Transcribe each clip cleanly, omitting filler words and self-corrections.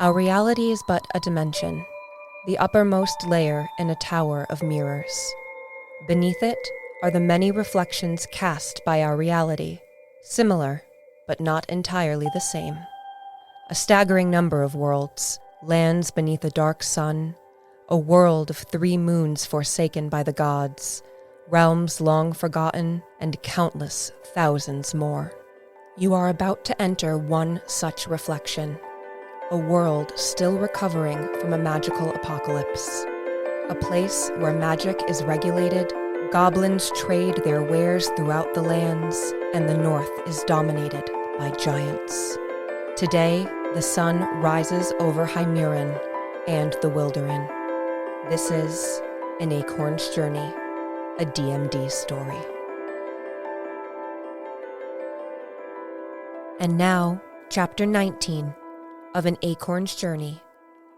Our reality is but a dimension, the uppermost layer in a tower of mirrors. Beneath it are the many reflections cast by our reality, similar, but not entirely the same. A staggering number of worlds, lands beneath a dark sun, a world of 3 moons forsaken by the gods, realms long forgotten, and countless thousands more. You are about to enter one such reflection, a world still recovering from a magical apocalypse, a place where magic is regulated, goblins trade their wares throughout the lands, and the north is dominated by giants. Today, the sun rises over Heimurrin and the Wilderin. This is An Acorn's Journey, a DMD story. And now, Chapter 19 of An Acorn's Journey,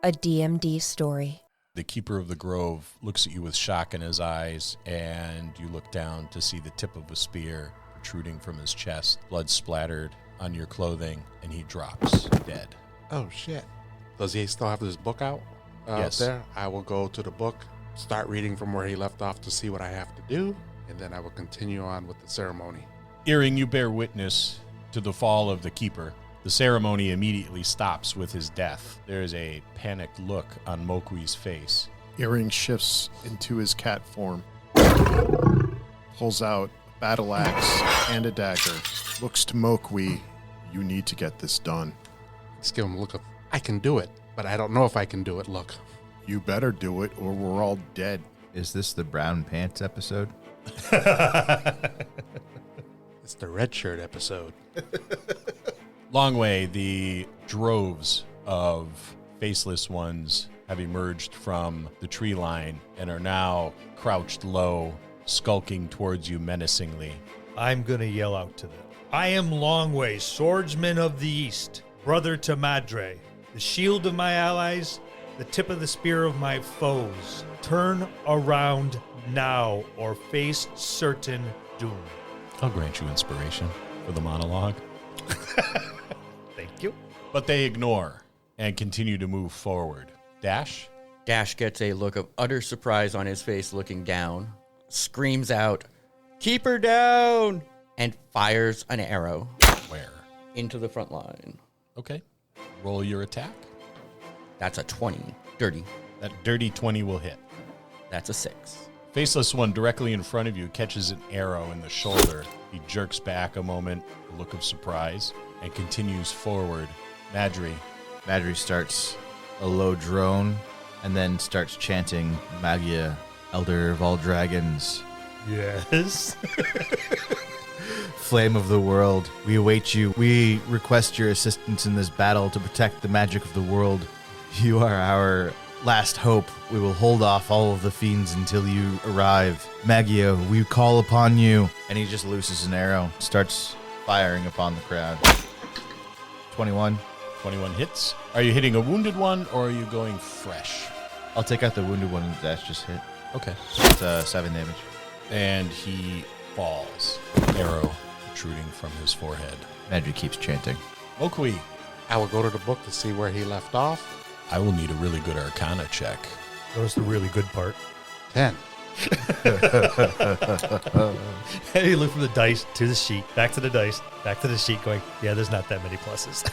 a DMD story. The keeper of the grove looks at you with shock in his eyes, and you look down to see the tip of a spear protruding from his chest, blood splattered on your clothing, and he drops dead. Oh, shit. Does he still have this book out Yes. there? I will go to the book, start reading from where he left off to see what I have to do, and then I will continue on with the ceremony. Iring, you bear witness to the fall of the keeper. The ceremony immediately stops with his death. There is a panicked look on Mokui's face. Iring shifts into his cat form, pulls out a battle axe and a dagger, looks to Mokui. You need to get this done. Let's give him a look of, I can do it, but I don't know if I can do it look. You better do it or we're all dead. Is this the brown pants episode? It's the red shirt episode. Longwei, the droves of faceless ones have emerged from the tree line and are now crouched low, skulking towards you menacingly. I'm gonna yell out to them. I am Longwei, swordsman of the East, brother to Madry, the shield of my allies, the tip of the spear of my foes. Turn around now or face certain doom. I'll grant you inspiration for the monologue. Thank you. But they ignore and continue to move forward. Dash? Dash gets a look of utter surprise on his face looking down, screams out, "Keep her down!" and fires an arrow Where? into the front line. Okay. Roll your attack. That's a 20. Dirty. That dirty 20 will hit. That's a 6. Faceless one directly in front of you catches an arrow in the shoulder. He jerks back a moment, a look of surprise, and continues forward. Madry. Madry starts a low drone and then starts chanting Magia, Elder of all dragons, Yes. Flame of the world. We await you. We request your assistance in this battle to protect the magic of the world. You are our last hope. We will hold off all of the fiends until you arrive. Magia, we call upon you. And he just looses an arrow, starts firing upon the crowd. 21. 21 hits. Are you hitting a wounded one, or are you going fresh? I'll take out the wounded one that's just hit. Okay. It's 7 damage. And he falls. Arrow protruding from his forehead. Madry keeps chanting. Mokui, I will go to the book to see where he left off. I will need a really good Arcana check. That was the really good part. 10. You look from the dice to the sheet, back to the dice, back to the sheet, going, yeah, there's not that many pluses.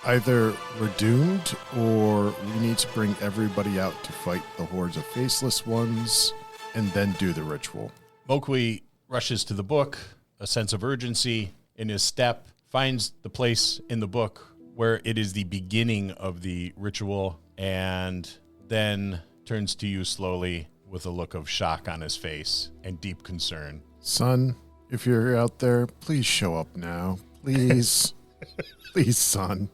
Either we're doomed or we need to bring everybody out to fight the hordes of faceless ones and then do the ritual. Mokui rushes to the book, a sense of urgency in his step, finds the place in the book where it is the beginning of the ritual, and then turns to you slowly with a look of shock on his face and deep concern. Son, if you're out there, please show up now. Please. Please, son.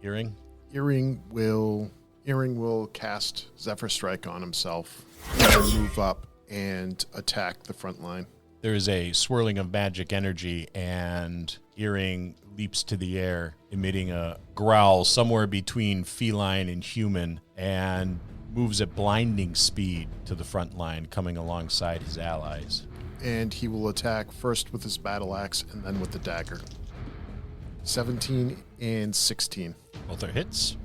Iring? Iring will cast Zephyr Strike on himself and move up and attack the front line. There is a swirling of magic energy, and Iring leaps to the air, emitting a growl somewhere between feline and human, and moves at blinding speed to the front line, coming alongside his allies. And he will attack first with his battle axe and then with the dagger. 17 and 16. Both are hits.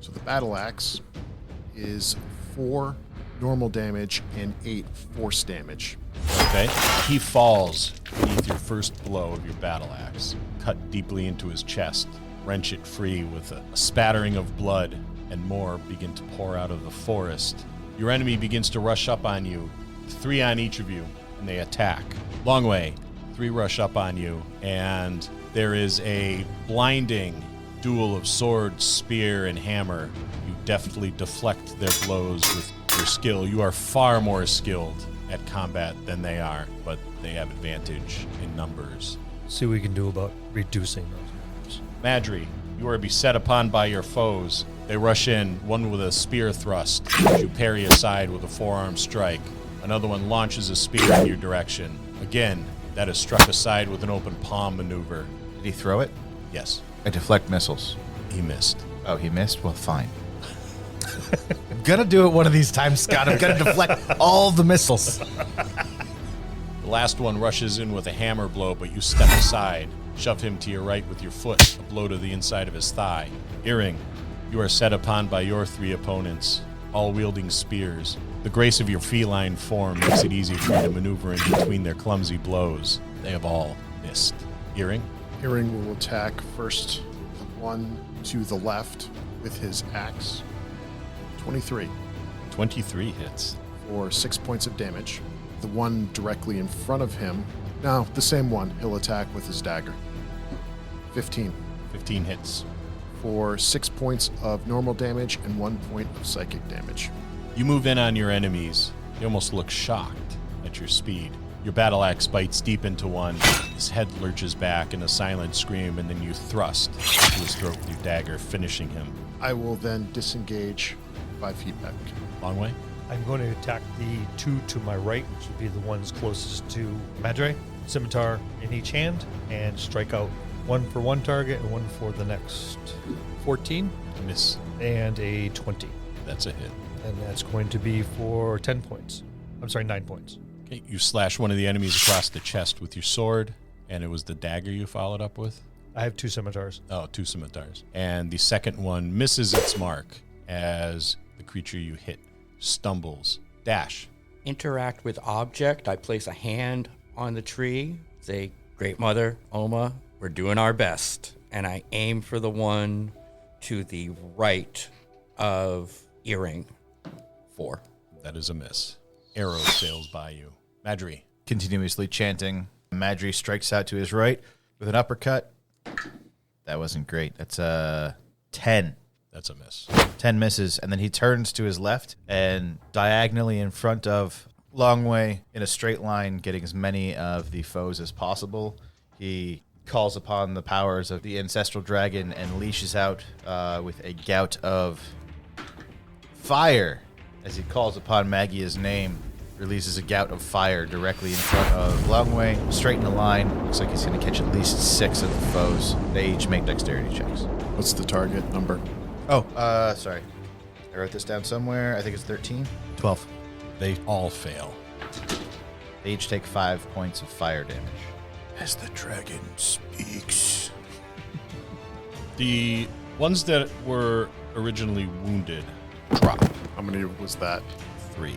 So the battle axe is 4 normal damage and 8 force damage. Okay. He falls beneath your first blow of your battle axe. Cut deeply into his chest. Wrench it free with a spattering of blood, and more begin to pour out of the forest. Your enemy begins to rush up on you. 3 on each of you, and they attack. Longwei, 3 rush up on you, and there is a blinding duel of sword, spear, and hammer. You deftly deflect their blows with your skill. You are far more skilled at combat than they are, but they have advantage in numbers. See what we can do about reducing those numbers. Madry, you are beset upon by your foes. They rush in, one with a spear thrust. You parry aside with a forearm strike. Another one launches a spear in your direction. Again, that is struck aside with an open palm maneuver. Did he throw it? Yes, I deflect missiles. he missed. Oh, he missed? Well, fine. I'm gonna do it one of these times, Scott. I'm gonna deflect all the missiles. The last one rushes in with a hammer blow, but you step aside, shove him to your right with your foot, a blow to the inside of his thigh. Iring, you are set upon by your 3 opponents, all wielding spears. The grace of your feline form makes it easy for you to maneuver in between their clumsy blows. They have all missed. Iring, Iring will attack first the one to the left with his axe. 23 23 hits. for 6 points of damage. The one directly in front of him, no, the same one, he'll attack with his dagger. 15 15 hits. for 6 points of normal damage and 1 point of psychic damage. You move in on your enemies. They almost look shocked at your speed. Your battle axe bites deep into one. His head lurches back in a silent scream, and then you thrust into his throat with your dagger, finishing him. I will then disengage 5 feet back. Longwei? I'm going to attack the 2 to my right, which would be the ones closest to Madry. Scimitar in each hand, and strike out 1 for one target and 1 for the next. 14 Miss. and a 20. That's a hit. And that's going to be for 10 points. I'm sorry, 9 points. Okay, you slash one of the enemies across the chest with your sword, and it was the dagger you followed up with? I have 2 scimitars. Oh, 2 scimitars. And the second one misses its mark as the creature you hit stumbles. Dash. Interact with object. I place a hand on the tree. Say, Great Mother, Oma, we're doing our best. And I aim for the one to the right of Iring. 4. That is a miss. Arrow sails by you. Madry. Continuously chanting, Madry strikes out to his right with an uppercut. That wasn't great. That's a 10. That's a miss. 10 misses, and then he turns to his left and diagonally in front of Longwei in a straight line, getting as many of the foes as possible. He calls upon the powers of the ancestral dragon and leashes out with a gout of fire. As he calls upon Magia's name, releases a gout of fire directly in front of Longwei. Straight in the line. Looks like he's going to catch at least 6 of the foes. They each make dexterity checks. What's the target number? Oh, sorry. I wrote this down somewhere. I think it's 13. 12. They all fail. They each take 5 points of fire damage. As the dragon speaks. The ones that were originally wounded drop. How many was that? 3.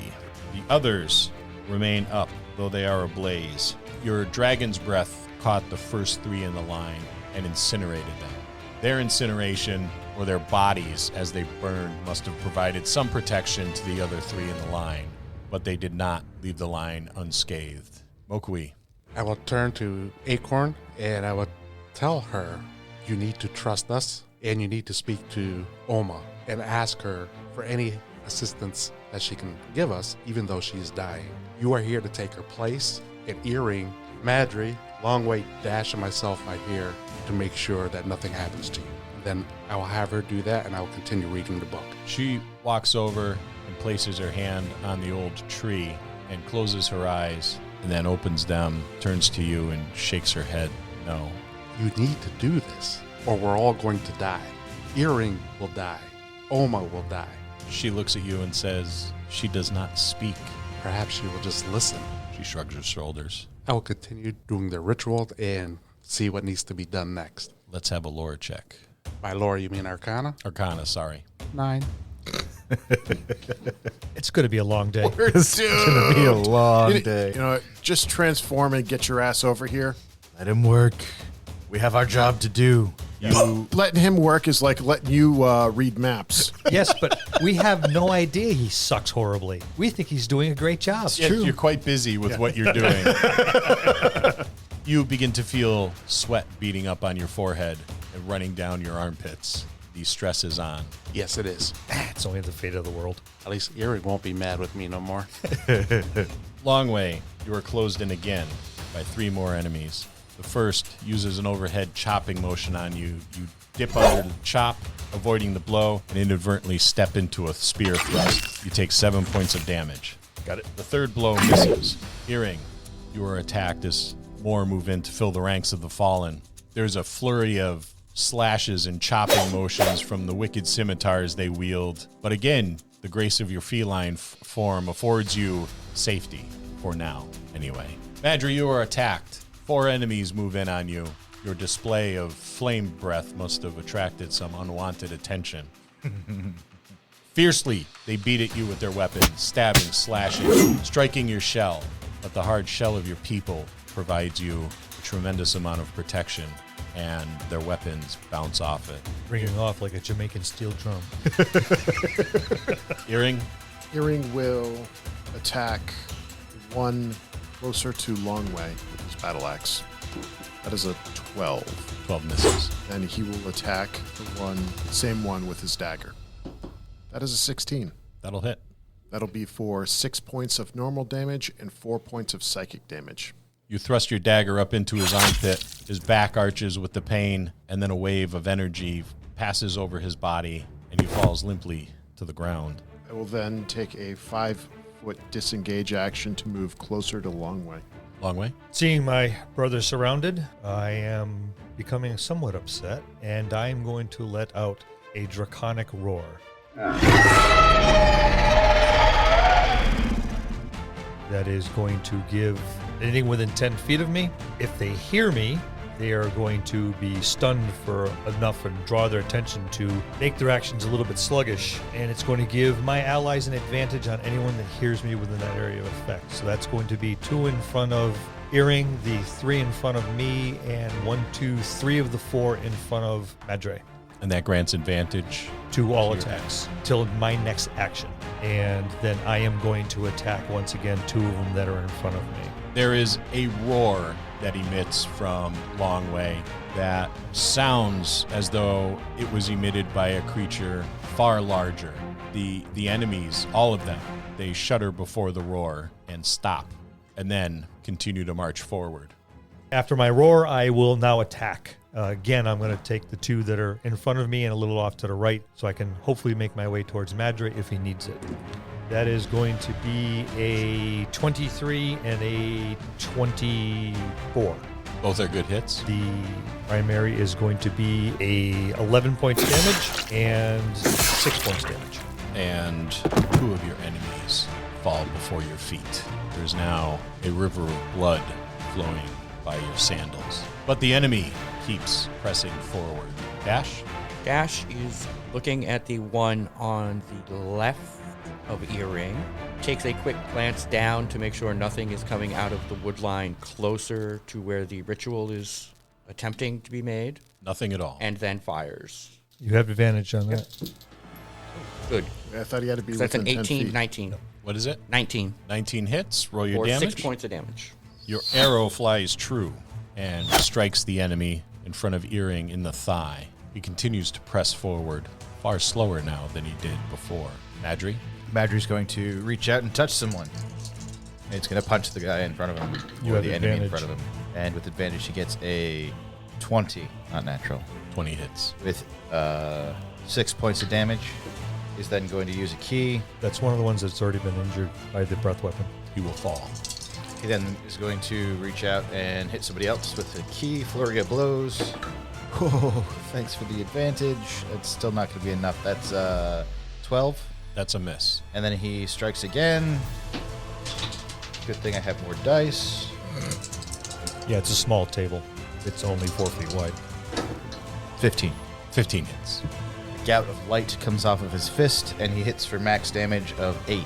The others remain up, though they are ablaze. Your dragon's breath caught the first 3 in the line and incinerated them. Their incineration, or their bodies as they burned, must have provided some protection to the other 3 in the line, but they did not leave the line unscathed. Mokui. I will turn to Acorn and I will tell her, you need to trust us and you need to speak to Oma and ask her for any assistance that she can give us, even though she is dying. You are here to take her place, and Iring, Madry, Longwei, Dash, and myself are here to make sure that nothing happens to you. Then I will have her do that, and I will continue reading the book. She walks over and places her hand on the old tree and closes her eyes and then opens them, turns to you and shakes her head. No. You need to do this, or we're all going to die. Iring will die. Oma will die. She looks at you and says, she does not speak. Perhaps she will just listen. She shrugs her shoulders. I will continue doing the ritual and see what needs to be done next. Let's have a lore check. By lore, you mean Arcana? Arcana, sorry. 9. It's going to be a long day. It's gonna be a long You day. know, just transform and get your ass over here. Let him work. We have our job to do. You letting him work is like letting you read maps. Yes, but we have no idea he sucks horribly. We think he's doing a great job. Yeah, you're quite busy with what you're doing. You begin to feel sweat beating up on your forehead and running down your armpits. The stress is on. Yes, it is. It's only the fate of the world. At least Iring won't be mad with me no more. Longwei, you are closed in again by 3 more enemies. The first uses an overhead chopping motion on you. You dip under the chop, avoiding the blow, and inadvertently step into a spear thrust. You take 7 points of damage. Got it. The third blow misses. Iring, you are attacked as more move in to fill the ranks of the fallen. There's a flurry of slashes and chopping motions from the wicked scimitars they wield. But again, the grace of your feline form affords you safety, for now, anyway. Madry, you are attacked. 4 enemies move in on you. Your display of flame breath must have attracted some unwanted attention. Fiercely, they beat at you with their weapons, stabbing, slashing, striking your shell. But the hard shell of your people provides you a tremendous amount of protection, and their weapons bounce off it. Ringing off like a Jamaican steel drum. Iring, Iring will attack one closer to Longwei with his battle axe. That is a 12. 12 misses. Then he will attack the same one with his dagger. That is a 16. That'll hit. That'll be for 6 points of normal damage and 4 points of psychic damage. You thrust your dagger up into his armpit. His back arches with the pain, and then a wave of energy passes over his body, and he falls limply to the ground. I will then take a 5-foot disengage action to move closer to Longwei. Longwei? Seeing my brother surrounded, I am becoming somewhat upset, and I'm going to let out a draconic roar. That is going to give anything within 10 feet of me. If they hear me, they are going to be stunned for enough and draw their attention to make their actions a little bit sluggish. And it's going to give my allies an advantage on anyone that hears me within that area of effect. So that's going to be 2 in front of Iring, the 3 in front of me, and 1, 2, 3 of the 4 in front of Madry. And that grants advantage. To all attacks till my next action. And then I am going to attack once again 2 of them that are in front of me. There is a roar that emits from Longwei that sounds as though it was emitted by a creature far larger. The enemies, all of them, they shudder before the roar and stop, and then continue to march forward. After my roar, I will now attack. Again, I'm going to take the 2 that are in front of me and a little off to the right so I can hopefully make my way towards Madry if he needs it. That is going to be a 23 and a 24. Both are good hits. The primary is going to be a 11 points damage and 6 points damage. And 2 of your enemies fall before your feet. There's now a river of blood flowing by your sandals. But the enemy keeps pressing forward. Dash? Dash is looking at the one on the left of Iring. Takes a quick glance down to make sure nothing is coming out of the wood line closer to where the ritual is attempting to be made. Nothing at all. And then fires. You have advantage on that. Good. I thought he had to be That's within an 10 18, feet. 19. What is it? 19. 19 hits. Roll your Or damage. 6 points of damage. Your arrow flies true and strikes the enemy in front of Iring in the thigh. He continues to press forward, far slower now than he did before. Madry? Madry's going to reach out and touch someone. And it's going to punch the guy in front of him. You or have the enemy in advantage. front of him. And with advantage, he gets a 20, not natural. 20 hits. With 6 points of damage. He's then going to use a key. That's one of the ones that's already been injured by the breath weapon. He will fall. He then is going to reach out and hit somebody else with a key, flurry of blows. Oh, thanks for the advantage. It's still not going to be enough. That's 12. That's a miss. And then he strikes again. Good thing I have more dice. Yeah, it's a small table. It's only 4 feet wide. 15. 15 hits. gout of light comes off of his fist, and he hits for max damage of 8.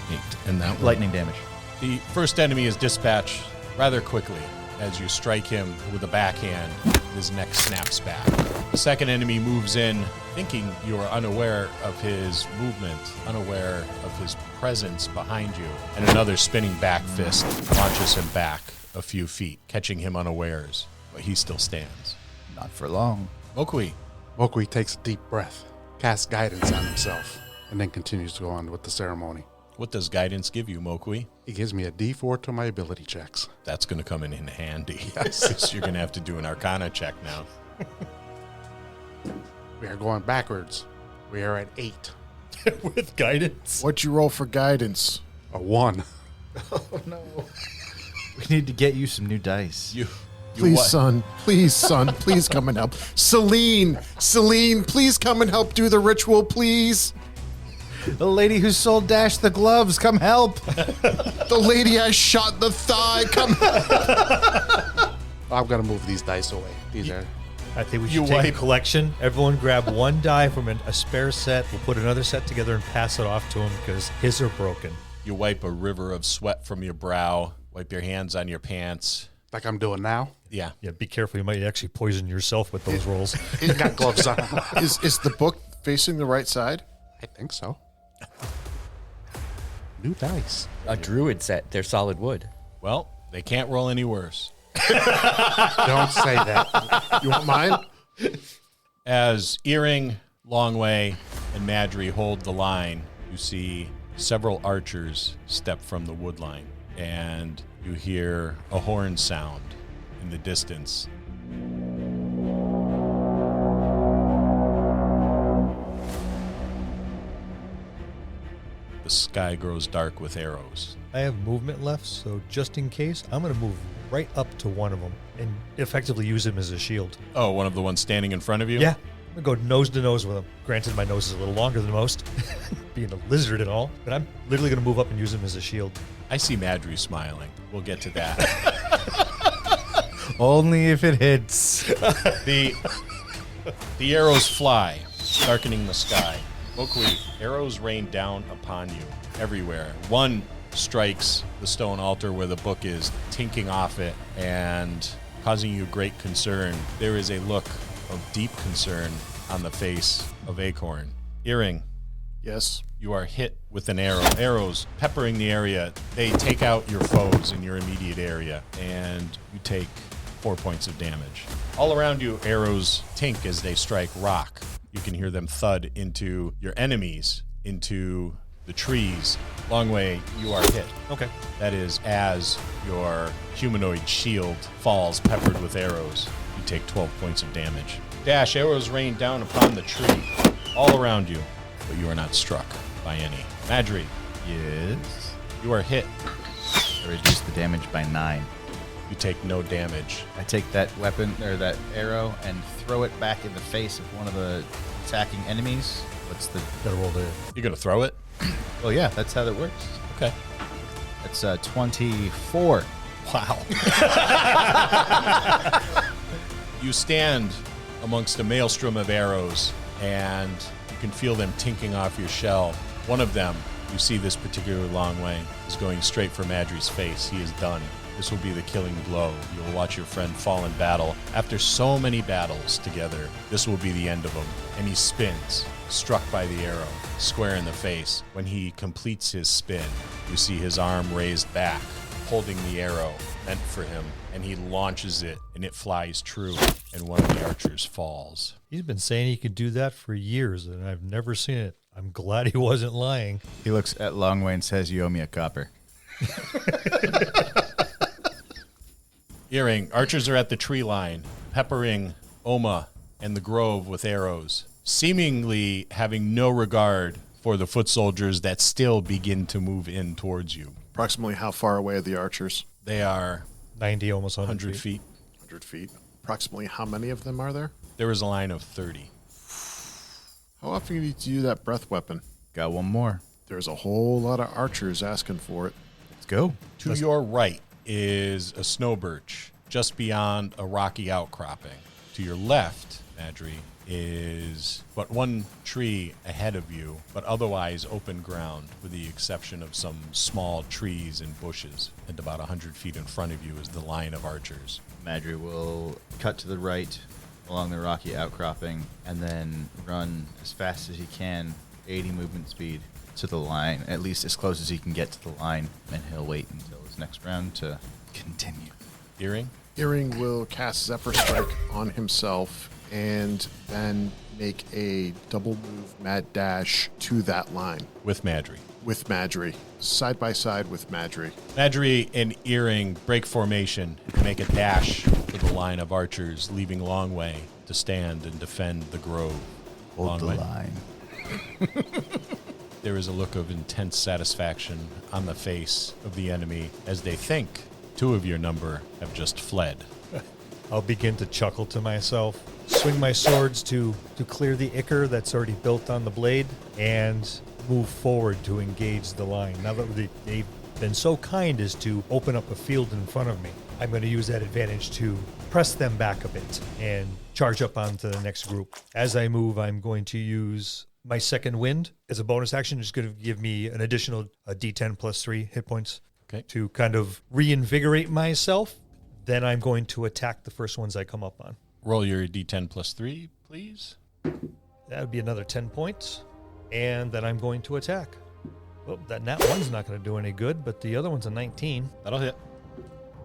8. And that one. Lightning damage. The first enemy is dispatched rather quickly as you strike him with a backhand. His neck snaps back. The second enemy moves in, thinking you are unaware of his movement, unaware of his presence behind you, and another spinning back fist launches him back a few feet, catching him unawares, but he still stands. Not for long. Mokui, Mokui takes a deep breath, casts guidance on himself, and then continues to go on with the ceremony. what does guidance give you, Mokui? It gives me a D4 to my ability checks. That's going to come in handy. Yes. You're going to have to do an Arcana check now. We are going backwards. We are at 8. With guidance. What'd you roll for guidance? A 1. Oh, no. We need to get you some new dice. You Please, what? son. Please, son. Please come and help. Celine, please come and help do the ritual, please. The lady who sold Dash the gloves, come help. The lady I shot in the thigh, come. I'm going to move these dice away. These are... I think we You should take wipe- a collection. Everyone grab one die from a spare set. We'll put another set together and pass it off to him because his are broken. You wipe a river of sweat from your brow, wipe your hands on your pants. Like I'm doing now. Yeah. Yeah, be careful. You might actually poison yourself with those rolls. He's got gloves on. Is the book facing the right side? I think so. New dice. A druid set. They're solid wood. Well, they can't roll any worse. Don't say that. You want mine? As Iring, Longwei, and Madry hold the line, you see several archers step from the wood line, and you hear a horn sound in the distance. The sky grows dark with arrows. I have movement left, so just in case, I'm going to move right up to one of them and effectively use him as a shield. Oh, one of the ones standing in front of you? Yeah, I'm going to go nose to nose with him. Granted, my nose is a little longer than most, being a lizard and all, but I'm literally going to move up and use him as a shield. I see Madry smiling. We'll get to that. Only if it hits. The arrows fly, darkening the sky. Mokui, arrows rain down upon you everywhere. One strikes the stone altar where the book is, tinking off it and causing you great concern. There is a look of deep concern on the face of Acorn. Iring, Yes. you are hit with an arrow. Arrows peppering the area. They take out your foes in your immediate area, and you take 4 points of damage. All around you, arrows tink as they strike rock. You can hear them thud into your enemies, into the trees. Longwei, you are hit. Okay. That is as your humanoid shield falls peppered with arrows. You take 12 points of damage. Dash, arrows rain down upon the tree, all around you, but you are not struck by any. Madry, Yes. you are hit. I reduce the damage by 9. You take no damage. I take that weapon, or that arrow, and throw it back in the face of one of the attacking enemies. What's the... Gotta roll the... You're going to throw it? Oh, yeah, that's how that works. Okay. That's 24. Wow. You stand amongst a maelstrom of arrows, and you can feel them tinking off your shell. One of them, you see this particular long way, is going straight for Madry's face. He is done. This will be the killing blow. You will watch your friend fall in battle. After so many battles together, this will be the end of him. And he spins, struck by the arrow, square in the face. When he completes his spin, you see his arm raised back, holding the arrow meant for him, and he launches it, and it flies true, and one of the archers falls. He's been saying he could do that for years, and I've never seen it. I'm glad he wasn't lying. He looks at Longwei and says, "You owe me a copper." Iring, archers are at the tree line, peppering Oma and the grove with arrows, seemingly having no regard for the foot soldiers that still begin to move in towards you. Approximately how far away are the archers? They are 90, almost 100 feet. 100 feet. Approximately how many of them are there? There is a line of 30. How often do you need to do that breath weapon? Got one more. There's a whole lot of archers asking for it. Let's go. To your right is a snow birch, just beyond a rocky outcropping. To your left, Madry, is but one tree ahead of you, but otherwise open ground, with the exception of some small trees and bushes. And about 100 feet in front of you is the line of archers. Madry will cut to the right along the rocky outcropping and then run as fast as he can, 80 movement speed, to the line, at least as close as he can get to the line, and he'll wait until his next round to continue. Iring? Iring will cast Zephyr Strike on himself and then make a double move mad dash to that line. With Madry. With Madry. Side by side with Madry. Madry and Iring break formation and make a dash to the line of archers, leaving Longwei to stand and defend the grove. Hold the Longwei. line. There is a look of intense satisfaction on the face of the enemy as they think 2 of your number have just fled. I'll begin to chuckle to myself, swing my swords to clear the ichor that's already built on the blade, and move forward to engage the line. Now that they've been so kind as to open up a field in front of me, I'm going to use that advantage to press them back a bit and charge up onto the next group. As I move, I'm going to use my second wind as a bonus action. It's going to give me an additional D10 plus 3 hit points to kind of reinvigorate myself. Then I'm going to attack the first ones I come up on. Roll your D10 plus 3, please. That would be another 10 points. And then I'm going to attack. Well, that nat 1's not going to do any good, but the other one's a 19. That'll hit.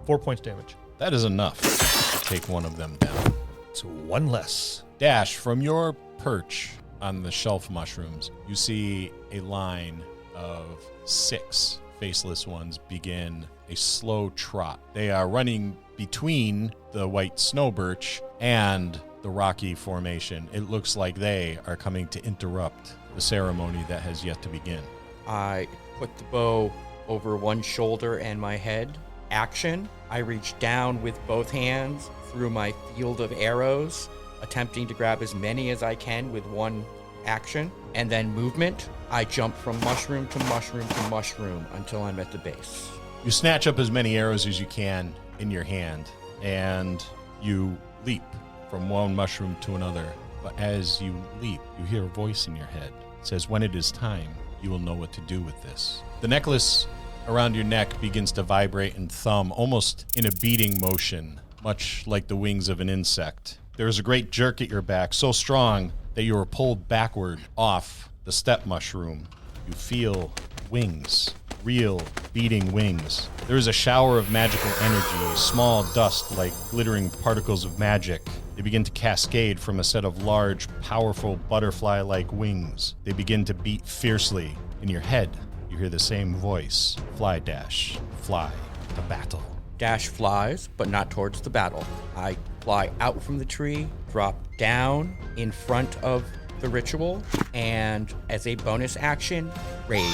4 points damage. That is enough to take one of them down. It's 1 less. Dash, from your perch on the shelf mushrooms, you see a line of 6 faceless ones begin a slow trot. They are running between the white snow birch and the rocky formation. It looks like they are coming to interrupt the ceremony that has yet to begin. I put the bow over one shoulder and my head. Action. I reach down with both hands through my field of arrows, attempting to grab as many as I can with one action. And then movement. I jump from mushroom to mushroom to mushroom until I'm at the base. You snatch up as many arrows as you can in your hand, and you leap from one mushroom to another. But as you leap, you hear a voice in your head. It says, when it is time, you will know what to do with this. The necklace around your neck begins to vibrate and thumb, almost in a beating motion, much like the wings of an insect. There is a great jerk at your back, so strong that you are pulled backward off the step mushroom. You feel wings, real beating wings. There is a shower of magical energy, small dust like glittering particles of magic. They begin to cascade from a set of large, powerful butterfly-like wings. They begin to beat fiercely. In your head, you hear the same voice. Fly, Dash, fly to battle. Dash flies, but not towards the battle. I fly out from the tree, drop down in front of the ritual, and as a bonus action, rage.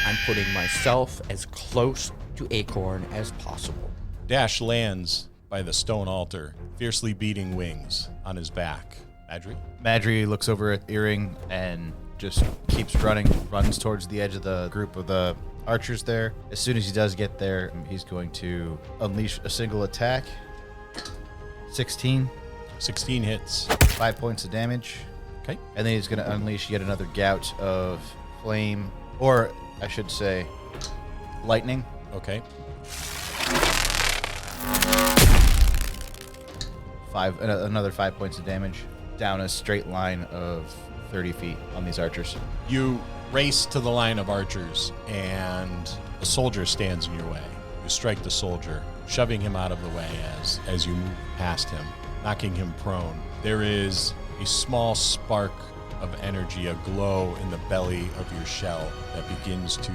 I'm putting myself as close to Acorn as possible. Dash lands by the stone altar, fiercely beating wings on his back. Madry? Madry looks over at Iring and just keeps running, runs towards the edge of the group of the archers there. As soon as he does get there, he's going to unleash a single attack. 16. 16 hits. 5 points of damage. Okay. And then he's going to unleash yet another gout of flame, or I should say, lightning. Okay. Another 5 points of damage down a straight line of 30 feet on these archers. You race to the line of archers, and a soldier stands in your way. You strike the soldier, shoving him out of the way as you move past him, knocking him prone. There is a small spark of energy, a glow in the belly of your shell that begins to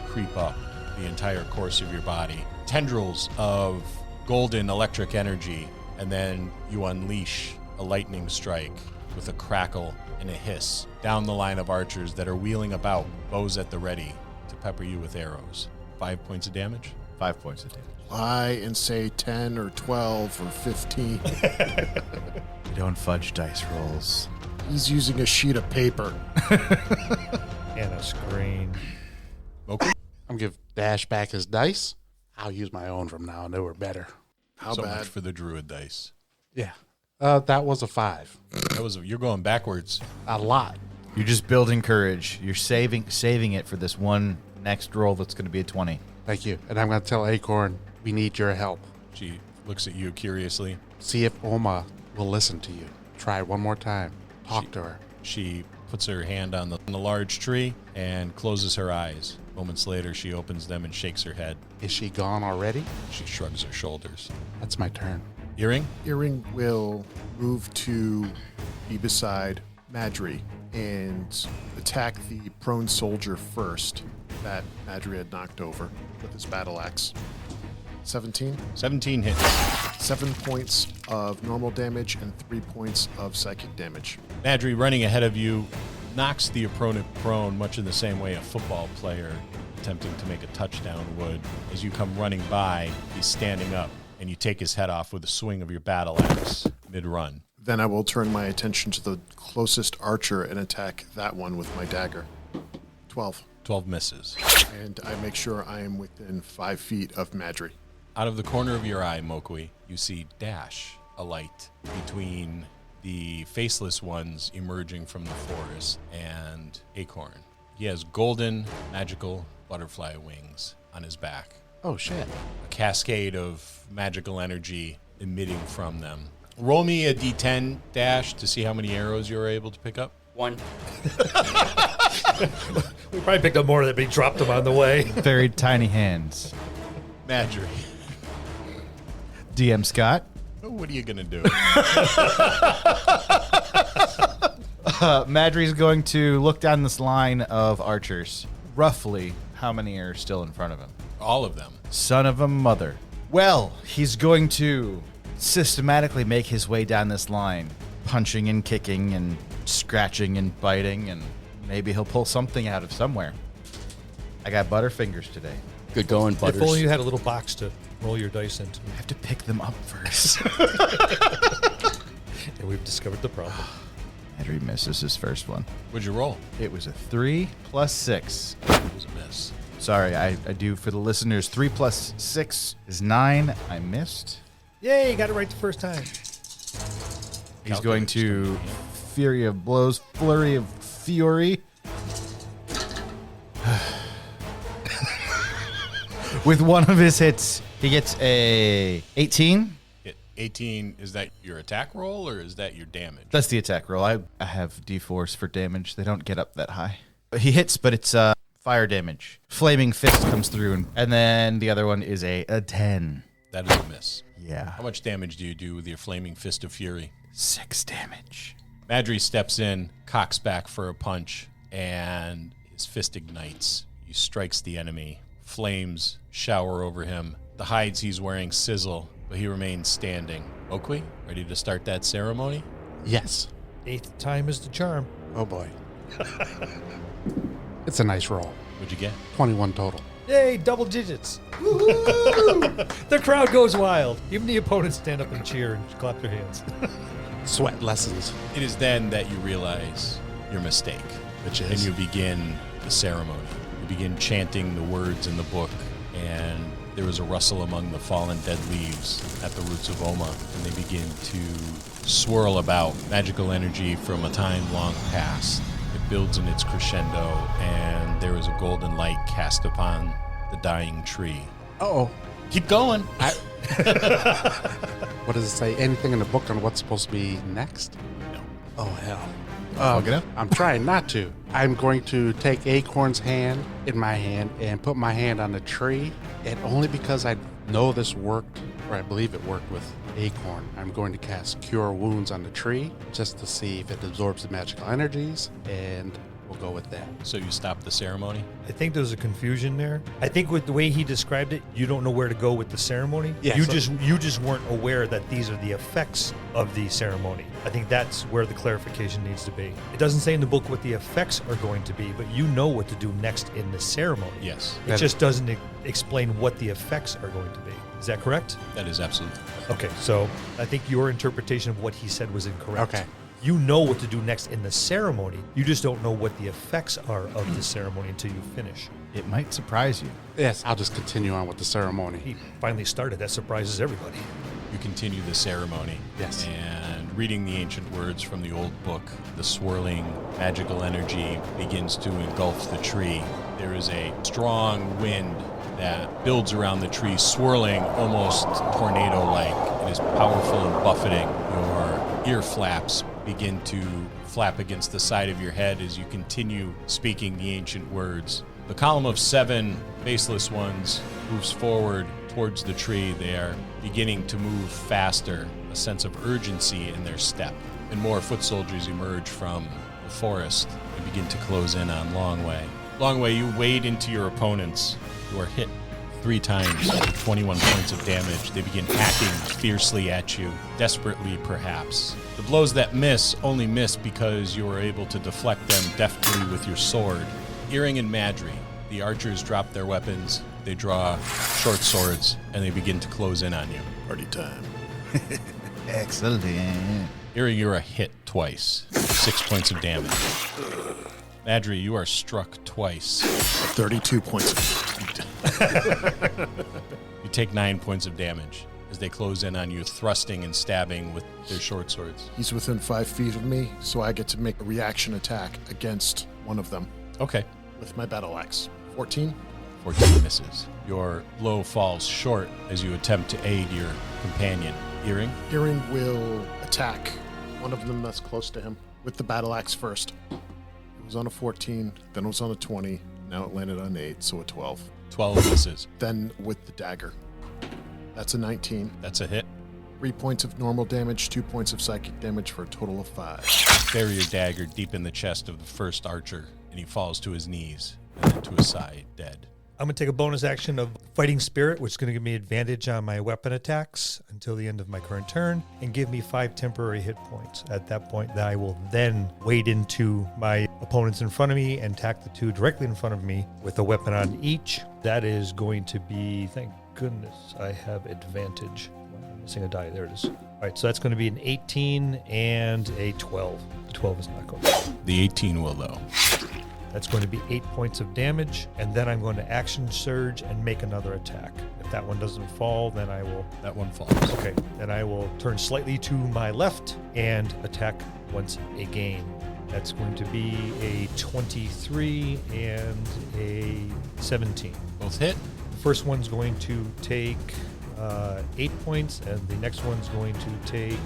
creep up the entire course of your body. Tendrils of golden electric energy, and then you unleash a lightning strike with a crackle and a hiss down the line of archers that are wheeling about, bows at the ready, to pepper you with arrows. 5 points of damage? 5 points of damage. Lie and say 10 or 12 or 15. You don't fudge dice rolls. He's using a sheet of paper. And a screen. Okay. I'm going to give Dash back his dice. I'll use my own from now on. They were better. How so bad? much for the druid dice. Yeah. That was a 5. You're going backwards. A lot. You're just building courage. You're saving it for this one next roll that's going to be a 20. Thank you. And I'm going to tell Acorn, we need your help. She looks at you curiously. See if Oma will listen to you. Try one more time. Talk to her. She puts her hand on the large tree and closes her eyes. Moments later, she opens them and shakes her head. Is she gone already? She shrugs her shoulders. That's my turn. Iring? Iring will move to be beside Madry and attack the prone soldier first that Madry had knocked over with his battle axe. 17? 17 hits. 7 points of normal damage and 3 points of psychic damage. Madry, running ahead of you, knocks the opponent prone much in the same way a football player attempting to make a touchdown would. As you come running by, he's standing up, and you take his head off with a swing of your battle axe mid-run. Then I will turn my attention to the closest archer and attack that one with my dagger. 12. 12 misses. And I make sure I am within 5 feet of Madry. Out of the corner of your eye, Mokwi, you see Dash, a light between the faceless ones emerging from the forest, and Acorn. He has golden, magical butterfly wings on his back. Oh, shit. A cascade of magical energy emitting from them. Roll me a d10, Dash, to see how many arrows you're able to pick up. 1. We probably picked up more than we dropped them on the way. Very tiny hands. Madry, DM Scott. what are you going to do? Madry's going to look down this line of archers. Roughly, how many are still in front of him? All of them. Son of a mother. Well, he's going to systematically make his way down this line, punching and kicking and scratching and biting, and maybe he'll pull something out of somewhere. I got butterfingers today. Good going, Butters. If only you had a little box to roll your dice into. I have to pick them up first. And we've discovered the problem. Madry misses his first one. What'd you roll? It was a 3 plus 6. It was a miss. Sorry, I do for the listeners. 3 plus 6 is 9. I missed. Yay, got it right the first time. He's going to Fury of Blows, Flurry of Fury. With one of his hits, he gets a 18. 18, is that your attack roll or is that your damage? That's the attack roll. I have D4s for damage. They don't get up that high. He hits, but it's fire damage. Flaming Fist comes through, and then the other one is a 10. That is a miss. Yeah. How much damage do you do with your Flaming Fist of Fury? 6 damage. Madry steps in, cocks back for a punch, and his fist ignites. He strikes the enemy. Flames shower over him. The hides he's wearing sizzle, but he remains standing. Oakley, ready to start that ceremony? Yes. 8th time is the charm. Oh, boy. It's a nice roll. What'd you get? 21 total. Yay, double digits. The crowd goes wild. Even the opponents stand up and cheer and clap their hands. Sweat lessons. It is then that you realize your mistake. Which And is? you begin the ceremony. You begin chanting the words in the book, and there is a rustle among the fallen dead leaves at the roots of Oma, and they begin to swirl about magical energy from a time long past. It builds in its crescendo, and there is a golden light cast upon the dying tree. Uh-oh. Keep going. What does it say? Anything in the book on what's supposed to be next? No. Oh, hell. Fuck it up. I'm trying not to. I'm going to take Acorn's hand in my hand and put my hand on the tree. And only because I know this worked, or I believe it worked with Acorn, I'm going to cast Cure Wounds on the tree just to see if it absorbs the magical energies. And we'll go with that. So you stop the ceremony? I think there's a confusion there. I think with the way he described it, you don't know where to go with the ceremony. Yeah, you so- just weren't aware that these are the effects of the ceremony. I think that's where the clarification needs to be. It doesn't say in the book what the effects are going to be, but you know what to do next in the ceremony. Yes, It just doesn't explain what the effects are going to be. Is that correct? that is absolutely. Okay, so I think your interpretation of what he said was incorrect. Okay. You know what to do next in the ceremony. You just don't know what the effects are of the ceremony until you finish. It might surprise you. Yes, I'll just continue on with the ceremony. He finally started. That surprises everybody. you continue the ceremony. Yes. And reading the ancient words from the old book, the swirling magical energy begins to engulf the tree. There is a strong wind that builds around the tree, swirling almost tornado-like. It is powerful and buffeting. Your ear flaps begin to flap against the side of your head as you continue speaking the ancient words. The column of 7 faceless ones moves forward towards the tree. They are beginning to move faster, a sense of urgency in their step. And more foot soldiers emerge from the forest and begin to close in on Longwei. Longwei, you wade into your opponents. You are hit 3 times for 21 points of damage. They begin hacking fiercely at you, desperately perhaps. The blows that miss only miss because you are able to deflect them deftly with your sword. Iring and Madry, the archers drop their weapons, they draw short swords, and they begin to close in on you. Party time. Excellent. Iring, you're a hit twice, 6 points of damage. Madry, you are struck twice. 32 points of You take 9 points of damage as they close in on you, thrusting and stabbing with their short swords. He's within 5 feet of me, so I get to make a reaction attack against one of them Okay. with my battle axe. 14. 14 misses. Your blow falls short as you attempt to aid your companion. Iring? Iring will attack one of them that's close to him with the battle axe first. It was on a 14, then it was on a 20, now it landed on 8, so a 12. 12 misses. Then with the dagger. That's a 19. That's a hit. 3 points of normal damage, 2 points of psychic damage for a total of 5. Bury your dagger deep in the chest of the first archer, and he falls to his knees and then to his side, dead. I'm going to take a bonus action of Fighting Spirit, which is going to give me advantage on my weapon attacks until the end of my current turn, and give me 5 temporary hit points. At that point, I will then wade into my opponents in front of me and attack the 2 directly in front of me with a weapon on each. That is going to be, thank goodness, I have advantage. I'm missing a die. There it is. All right, so that's going to be an 18 and a 12. The 12 is not going. The 18 will, though. That's going to be 8 points of damage, and then I'm going to action surge and make another attack. If that one doesn't fall, then I will... That one falls. Okay, then I will turn slightly to my left and attack once again. That's going to be a 23 and a 17. Both hit. The first one's going to take 8 points, and the next one's going to take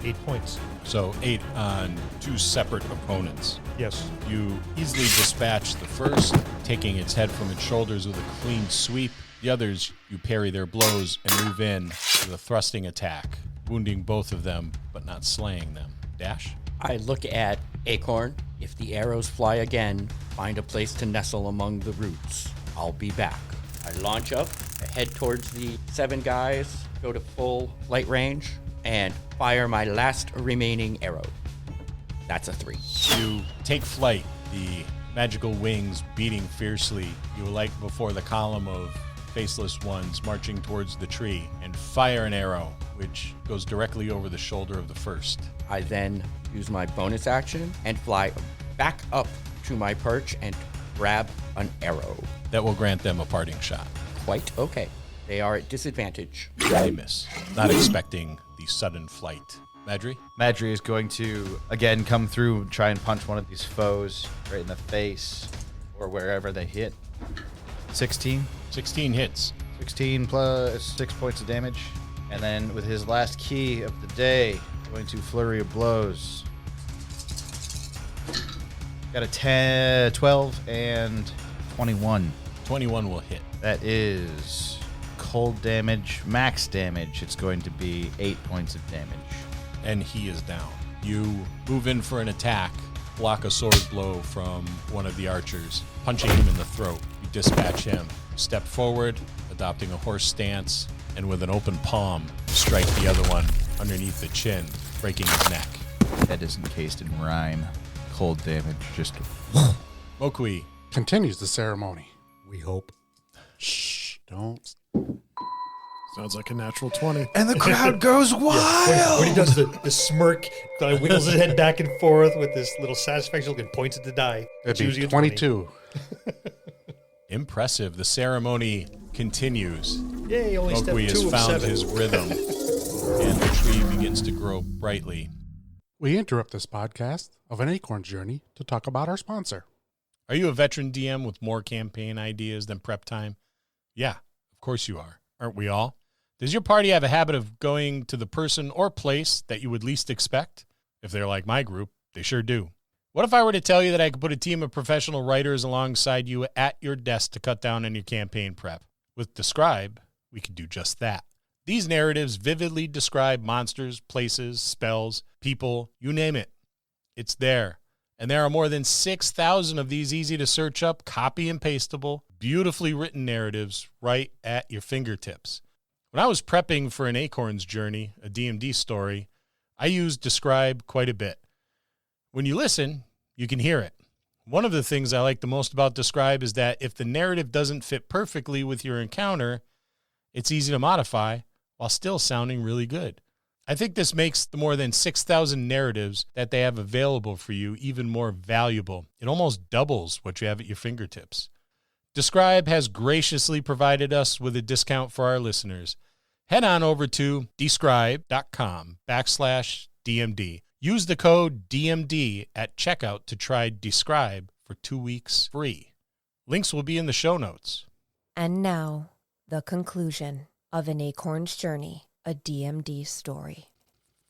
8 points. So 8 on 2 separate opponents. Yes. You easily dispatch the first, taking its head from its shoulders with a clean sweep. The others, you parry their blows and move in with a thrusting attack, wounding both of them, but not slaying them. Dash? I look at Acorn. If the arrows fly again, find a place to nestle among the roots. I'll be back. I launch up, I head towards the 7 guys, go to full flight range, and fire my last remaining arrow. That's a 3. You take flight, the magical wings beating fiercely. You alight before the column of faceless ones marching towards the tree and fire an arrow, which goes directly over the shoulder of the first. I then use my bonus action and fly back up to my perch and grab an arrow. That will grant them a parting shot. Quite okay. They are at disadvantage. They miss, not expecting the sudden flight. Madry? Madry is going to, again, come through and try and punch one of these foes right in the face or wherever they hit. 16. 16 hits. 16 plus 6 points of damage. And then with his last key of the day, going to flurry of blows. Got a 10, 12, and 21. 21 will hit. That is cold damage, max damage. It's going to be 8 points of damage. And he is down. You move in for an attack, block a sword blow from one of the archers, punching him in the throat. You dispatch him, step forward, adopting a horse stance, and with an open palm, strike the other one underneath the chin, breaking his neck. That is encased in rhyme. Cold damage, just... Mokui, Continues the ceremony. We hope. Shh, don't. Sounds like a natural 20. And the crowd goes wild! When he does the smirk, wiggles his head back and forth with this little satisfaction look and points at the die. It's It'd usually be a 20. 22. impressive. The ceremony continues. Yay, only step Mokui 2 has of found 7. his rhythm. and the tree begins to grow brightly. We interrupt this podcast of an Acorn journey to talk about our sponsor. Are you a veteran DM with more campaign ideas than prep time? Yeah, of course you are. Aren't we all? Does your party have a habit of going to the person or place that you would least expect? If they're like my group, they sure do. What if I were to tell you that I could put a team of professional writers alongside you at your desk to cut down on your campaign prep? With Describe, we could do just that. These narratives vividly describe monsters, places, spells, people, you name it. It's there. And there are more than 6,000 of these easy to search up, copy and pastable, beautifully written narratives right at your fingertips. When I was prepping for an Acorn's journey, a DMD story, I used Describe quite a bit. When you listen, you can hear it. One of the things I like the most about Describe is that if the narrative doesn't fit perfectly with your encounter, it's easy to modify while still sounding really good. I think this makes the more than 6,000 narratives that they have available for you even more valuable. It almost doubles what you have at your fingertips. Describe has graciously provided us with a discount for our listeners. Head on over to describe.com/DMD. Use the code DMD at checkout to try Describe for 2 weeks free. Links will be in the show notes. And now, the conclusion of An Acorn's Journey, a DMD story.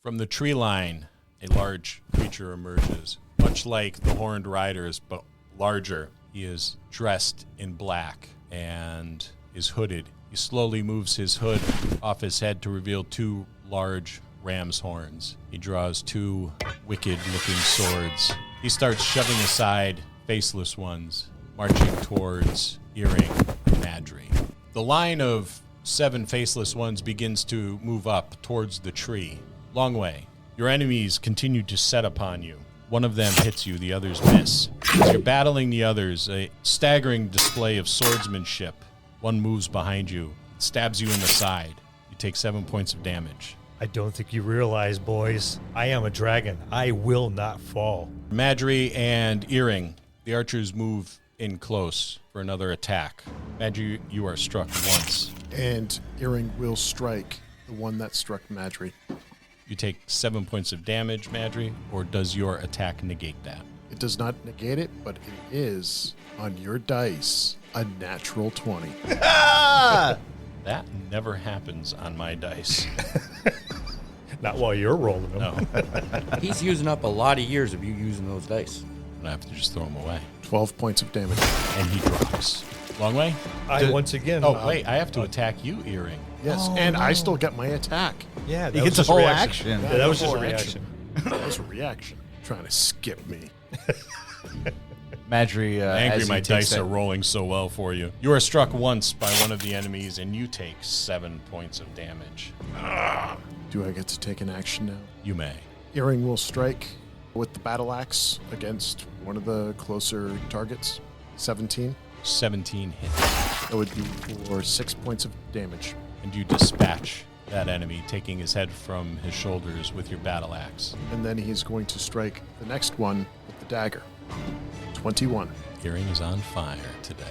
From the tree line, a large creature emerges, much like the horned riders, but larger. He is dressed in black and is hooded. He slowly moves his hood off his head to reveal 2 large ram's horns. He draws 2 wicked-looking swords. He starts shoving aside faceless ones, marching towards Iring and Madry. The line of 7 faceless ones begins to move up towards the tree. Longwei, your enemies continue to set upon you. One of them hits you, the others miss. As you're battling the others, a staggering display of swordsmanship. One moves behind you, stabs you in the side. You take 7 points of damage. I don't think you realize, boys. I am a dragon. I will not fall. Madry and Iring, the archers move in close for another attack. Madry, you are struck once. And Iring will strike the one that struck Madry. You take 7 points of damage, Madry, or does your attack negate that? It does not negate it, but it is, on your dice, a natural 20. That never happens on my dice. Not while you're rolling them. No. He's using up a lot of years of you using those dice. I have to just throw them away. 12 points of damage. And he drops. Longwei? Once again. Oh, wait, I have to attack you, Iring. Yes, and I still get my attack. Yeah, He gets a whole action. Yeah, that was just a Whole reaction. That was a reaction. Trying to skip me. Madry, Angry as my he takes dice that- are rolling so well for you. You are struck once by one of the enemies, and you take 7 points of damage. Do I get to take an action now? You may. Iring will strike with the battle axe against one of the closer targets. 17. 17 hits. That would be for 6 points of damage. And you dispatch that enemy, taking his head from his shoulders with your battle axe. And then he's going to strike the next one with the dagger. 21. Iring is on fire today.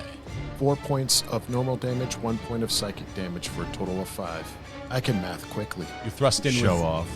4 points of normal damage, 1 point of psychic damage for a total of 5. I can math quickly. You thrust in Show with, off.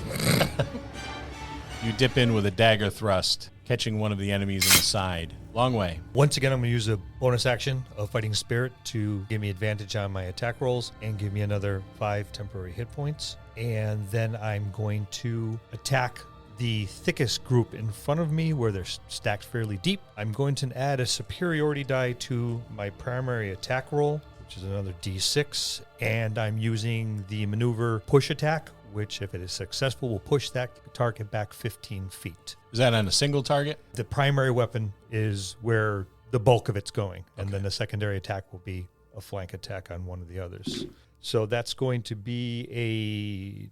You dip in with a dagger thrust, catching one of the enemies in the side. Longwei. Once again, I'm going to use a bonus action of Fighting Spirit to give me advantage on my attack rolls and give me another 5 temporary hit points. And then I'm going to attack the thickest group in front of me where they're stacked fairly deep. I'm going to add a superiority die to my primary attack roll, which is another D6. And I'm using the maneuver push attack, which, if it is successful, will push that target back 15 feet. Is that on a single target? The primary weapon is where the bulk of it's going, and then the secondary attack will be a flank attack on one of the others. So that's going to be a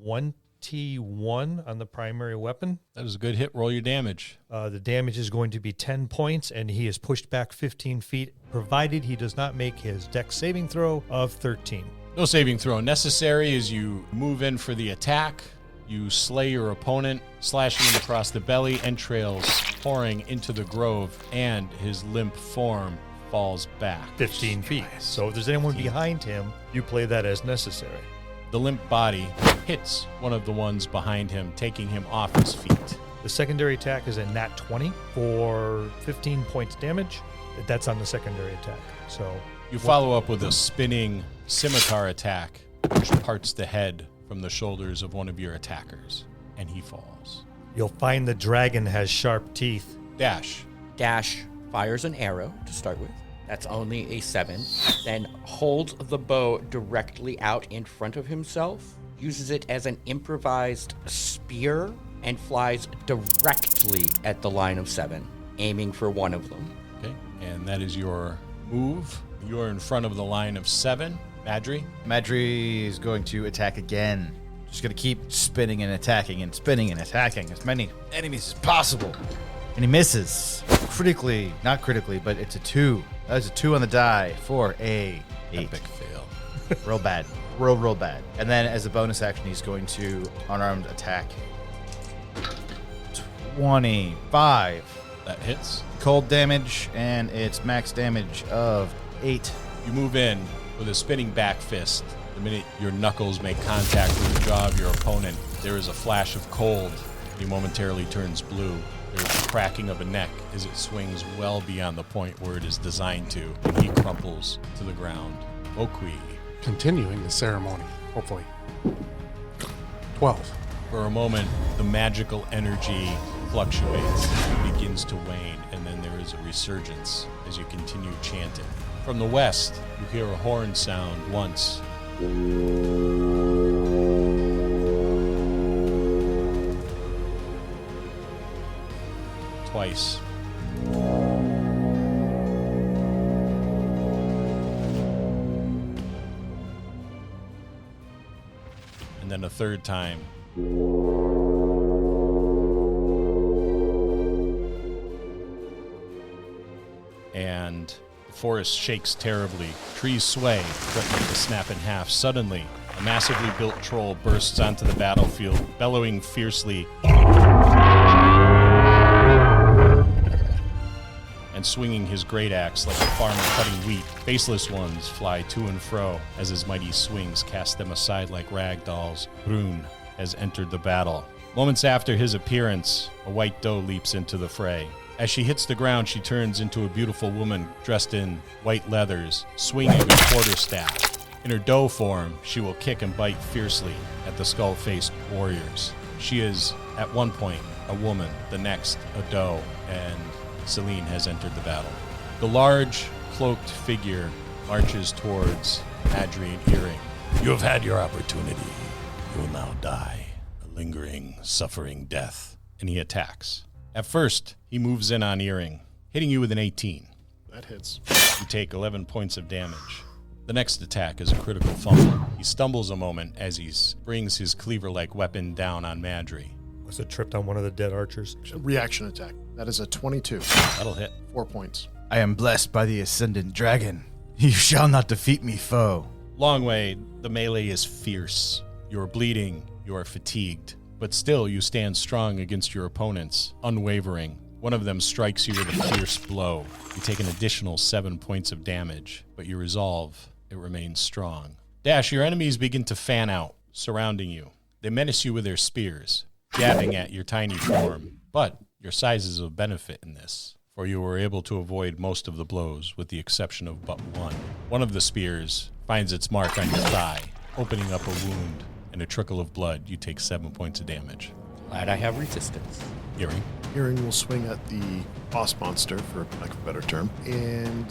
21 on the primary weapon. That is a good hit. Roll your damage. The damage is going to be 10 points, and he is pushed back 15 feet, provided he does not make his dex saving throw of 13. No saving throw necessary as you move in for the attack. You slay your opponent, slashing him across the belly, entrails pouring into the grove, and his limp form falls back. 15 feet. So if there's anyone behind him, you play that as necessary. The limp body hits one of the ones behind him, taking him off his feet. The secondary attack is a nat 20 for 15 points damage. That's on the secondary attack. So You follow up with a spinning scimitar attack, which parts the head from the shoulders of one of your attackers, and he falls. you'll find the dragon has sharp teeth. Dash. Dash fires an arrow to start with. That's only a 7. Then holds the bow directly out in front of himself, uses it as an improvised spear, and flies directly at the line of 7, aiming for one of them. Okay, and that is your move. You're in front of the line of 7. Madry. Madry is going to attack again. Just going to keep spinning and attacking as many enemies as possible. And he misses. Critically, not critically, but it's a 2. That is a 2 on the die for a 8. Epic fail. Real bad. Real bad. And then as a bonus action, he's going to unarmed attack. 25. That hits. Cold damage, and it's max damage of 8. You move in with a spinning back fist. The minute your knuckles make contact with the jaw of your opponent, there is a flash of cold. He momentarily turns blue. There's a cracking of a neck as it swings well beyond the point where it is designed to, and he crumples to the ground. Okui. Continuing the ceremony, hopefully. 12. For a moment, the magical energy fluctuates, begins to wane, and then there is a resurgence as you continue chanting. From the west, you hear a horn sound once. Twice. And then a third time. And the forest shakes terribly. Trees sway, threatening to snap in half. Suddenly, a massively built troll bursts onto the battlefield, bellowing fiercely and swinging his great axe like a farmer cutting wheat. Faceless ones fly to and fro as his mighty swings cast them aside like rag dolls. Brune has entered the battle. Moments after his appearance, a white doe leaps into the fray. As she hits the ground, she turns into a beautiful woman dressed in white leathers, swinging a quarterstaff. In her doe form, she will kick and bite fiercely at the skull-faced warriors. She is, at one point, a woman, the next, a doe, and Celine has entered the battle. The large, cloaked figure marches towards Madry and Iring. You have had your opportunity. You will now die a lingering, suffering death. And he attacks. At first, he moves in on Iring, hitting you with an 18. That hits. You take 11 points of damage. The next attack is a critical fumble. He stumbles a moment as he brings his cleaver-like weapon down on Madry. Was it tripped on one of the dead archers? Reaction attack. That is a 22. That'll hit. 4 points. I am blessed by the ascendant dragon. You shall not defeat me, foe. Longwei, the melee is fierce. You are bleeding. You are fatigued. But still, you stand strong against your opponents, unwavering. One of them strikes you with a fierce blow. You take an additional 7 points of damage, but your resolve, it remains strong. Dash, your enemies begin to fan out, surrounding you. They menace you with their spears, jabbing at your tiny form. But your size is of benefit in this, for you were able to avoid most of the blows, with the exception of but one. One of the spears finds its mark on your thigh, opening up a wound. And a trickle of blood, you take 7 points of damage. Glad I have resistance. Iring. Iring will swing at the boss monster, for lack of a better term, and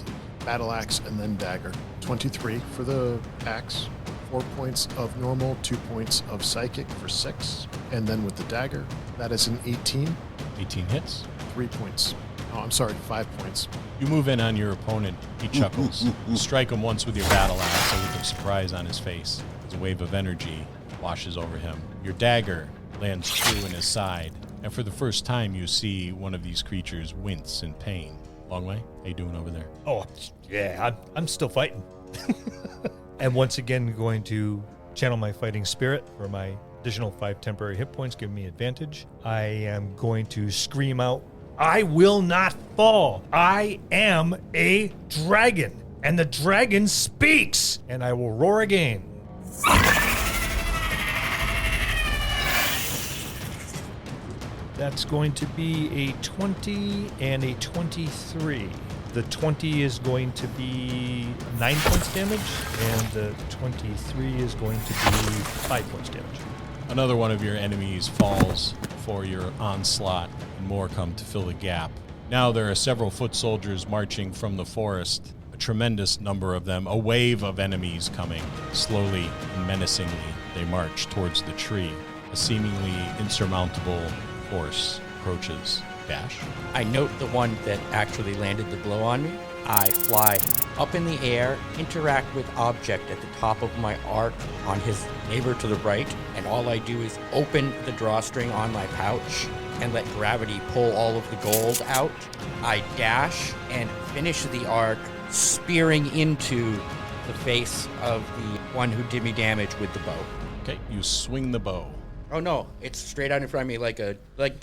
battle axe and then dagger. 23 for the axe, 4 points of normal, 2 points of psychic for 6, and then with the dagger, that is an 18. 18 hits. 3 points. Oh, I'm sorry, 5 points. You move in on your opponent. He chuckles. You strike him once with your battle axe, a look of surprise on his face. As a wave of energy washes over him. Your dagger lands true in his side, and for the first time you see one of these creatures wince in pain. Longwei, how you doing over there? Oh, yeah, I'm still fighting. And once again, going to channel my fighting spirit for my additional 5 temporary hit points, giving me advantage. I am going to scream out, I will not fall. I am a dragon, and the dragon speaks, and I will roar again. That's going to be a 20 and a 23. The 20 is going to be 9 points damage, and the 23 is going to be 5 points damage. Another one of your enemies falls for your onslaught, and more come to fill the gap. Now there are several foot soldiers marching from the forest, a tremendous number of them, a wave of enemies coming. Slowly and menacingly, they march towards the tree. A seemingly insurmountable force approaches. Dash. I note the one that actually landed the blow on me. I fly up in the air, interact with object at the top of my arc on his neighbor to the right, and all I do is open the drawstring on my pouch and let gravity pull all of the gold out. I dash and finish the arc, spearing into the face of the one who did me damage with the bow. Okay, you swing the bow. Oh no, it's straight out in front of me like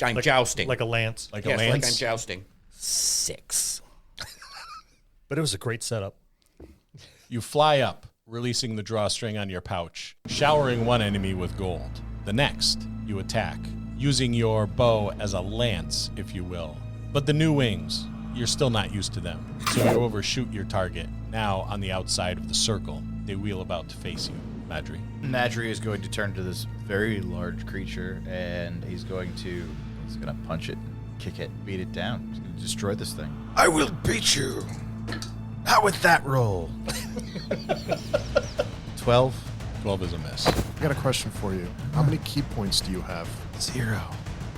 I'm jousting. Like a lance. Like yes, a lance? like I'm jousting. 6. But it was a great setup. You fly up, releasing the drawstring on your pouch, showering one enemy with gold. The next, you attack, using your bow as a lance, if you will. But the new wings, you're still not used to them, so you overshoot your target. Now, on the outside of the circle, they wheel about to face you. Madry. Madry is going to turn to this very large creature, and he's gonna punch it, kick it, beat it down. He's gonna destroy this thing. I will beat you. Not with that roll. 12. 12 is a miss. I got a question for you. How many key points do you have? 0.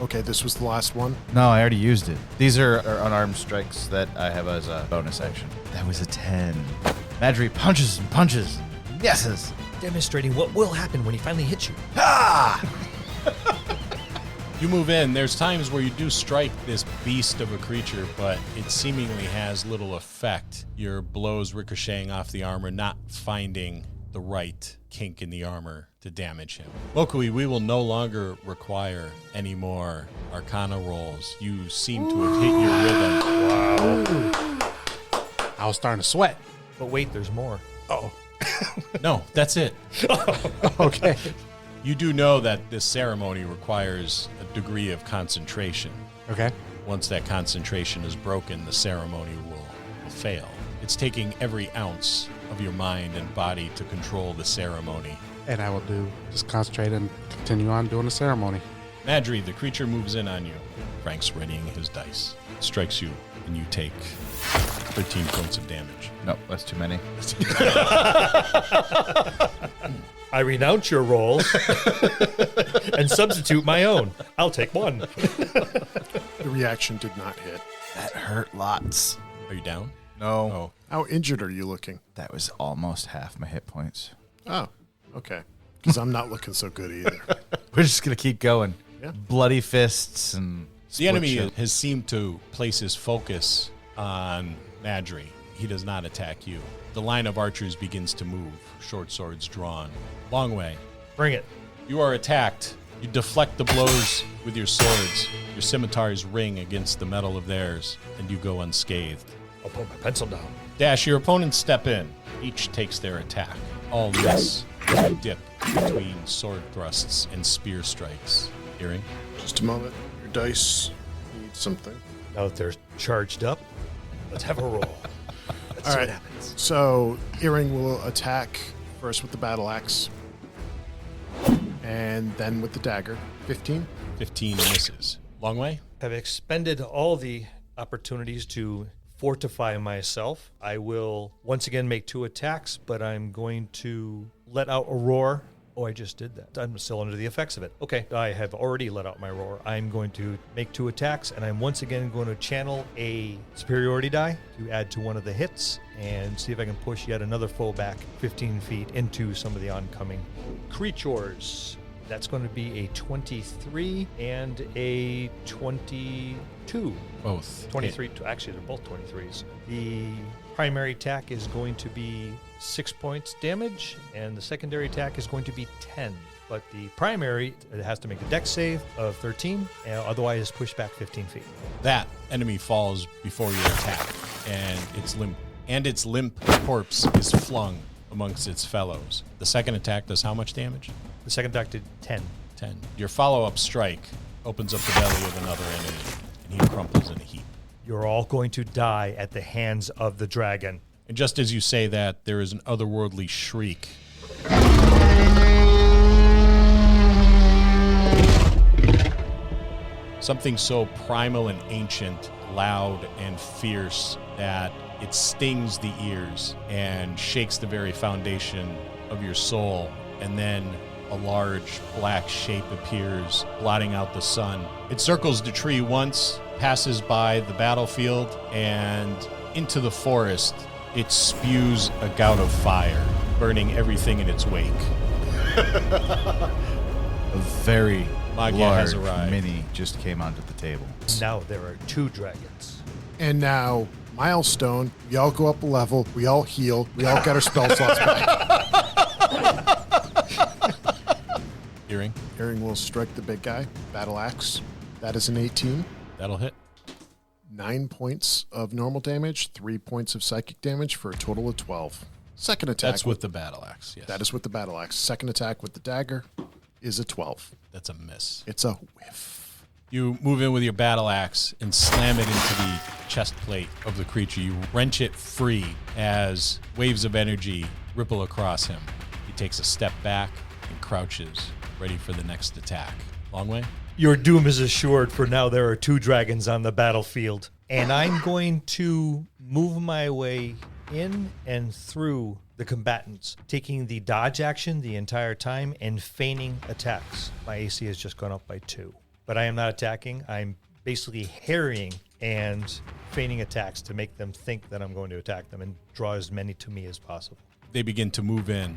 Okay, this was the last one. No, I already used it. These are unarmed strikes that I have as a bonus action. That was a 10. Madry punches and punches. Yeses. Demonstrating what will happen when he finally hits you. Ah! You move in. There's times where you do strike this beast of a creature, but it seemingly has little effect. Your blows ricocheting off the armor, not finding the right kink in the armor to damage him. Locally, we will no longer require any more Arcana rolls. You seem to have hit your rhythm. Wow. I was starting to sweat. But wait, there's more. Oh. No, that's it. Okay. You do know that this ceremony requires a degree of concentration. Okay. Once that concentration is broken, the ceremony will fail. It's taking every ounce of your mind and body to control the ceremony. And I will just concentrate and continue on doing the ceremony. Madry, the creature moves in on you. Frank's readying his dice. Strikes you, and you take 13 points of damage. No, that's too many. I renounce your rolls and substitute my own. I'll take one. The reaction did not hit. That hurt lots. Are you down? No. Oh, How injured are you looking? That was almost half my hit points. Oh, okay. Because I'm not looking so good either. We're just going to keep going. Yeah. Bloody fists and... the enemy split shit. has seemed to place his focus on Madry. He does not attack you. The line of archers begins to move, short swords drawn. Longwei, Bring it. you are attacked. You deflect the blows with your swords. Your scimitars ring against the metal of theirs, and you go unscathed. I'll put my pencil down. Dash, your opponents step in. Each takes their attack. All miss. Dip between sword thrusts and spear strikes. Iring? Just a moment. Your dice need something. Now that they're charged up, let's have a roll. Let's All see right. what happens. So Iring will attack first with the battle axe, and then with the dagger. 15. 15 misses. Longwei? Have expended all the opportunities to fortify myself. I will once again make 2 attacks, but I'm going to let out a roar. Oh, I just did that. I'm still under the effects of it. Okay, I have already let out my roar. I'm going to make 2 attacks, and I'm once again going to channel a superiority die to add to one of the hits and see if I can push yet another foe back 15 feet into some of the oncoming creatures. That's going to be a 23 and a 22. Both. 23. Actually, they're both 23s. The primary attack is going to be 6 points damage, and the secondary attack is going to be 10. But the primary, it has to make a dex save of 13, otherwise it's pushed back 15 feet. That enemy falls before your attack, and its limp corpse is flung amongst its fellows. The second attack does how much damage? The second attack did 10. 10. Your follow-up strike opens up the belly of another enemy, and he crumples in a heap. You're all going to die at the hands of the dragon. And just as you say that, there is an otherworldly shriek. Something so primal and ancient, loud and fierce that it stings the ears and shakes the very foundation of your soul. And then a large black shape appears, blotting out the sun. It circles the tree once, passes by the battlefield, and into the forest. It spews a gout of fire, burning everything in its wake. A very Magia has large arrived. mini just came onto the table. Now there are 2 dragons. And now, milestone, we all go up a level, we all heal, we all get our spell slots back. Iring, Iring will strike the big guy, battle axe. That is an 18. that'll hit. 9 points of normal damage, 3 points of psychic damage for a total of 12. Second attack. That's with the battle axe, yes. That is with the battle axe. Second attack with the dagger is a 12. That's a miss. It's a whiff. You move in with your battle axe and slam it into the chest plate of the creature. You wrench it free as waves of energy ripple across him. He takes a step back and crouches, ready for the next attack. Longwei? Your doom is assured, for now there are 2 dragons on the battlefield. And I'm going to move my way in and through the combatants, taking the dodge action the entire time and feigning attacks. My AC has just gone up by 2. But I am not attacking. I'm basically harrying and feigning attacks to make them think that I'm going to attack them and draw as many to me as possible. They begin to move in,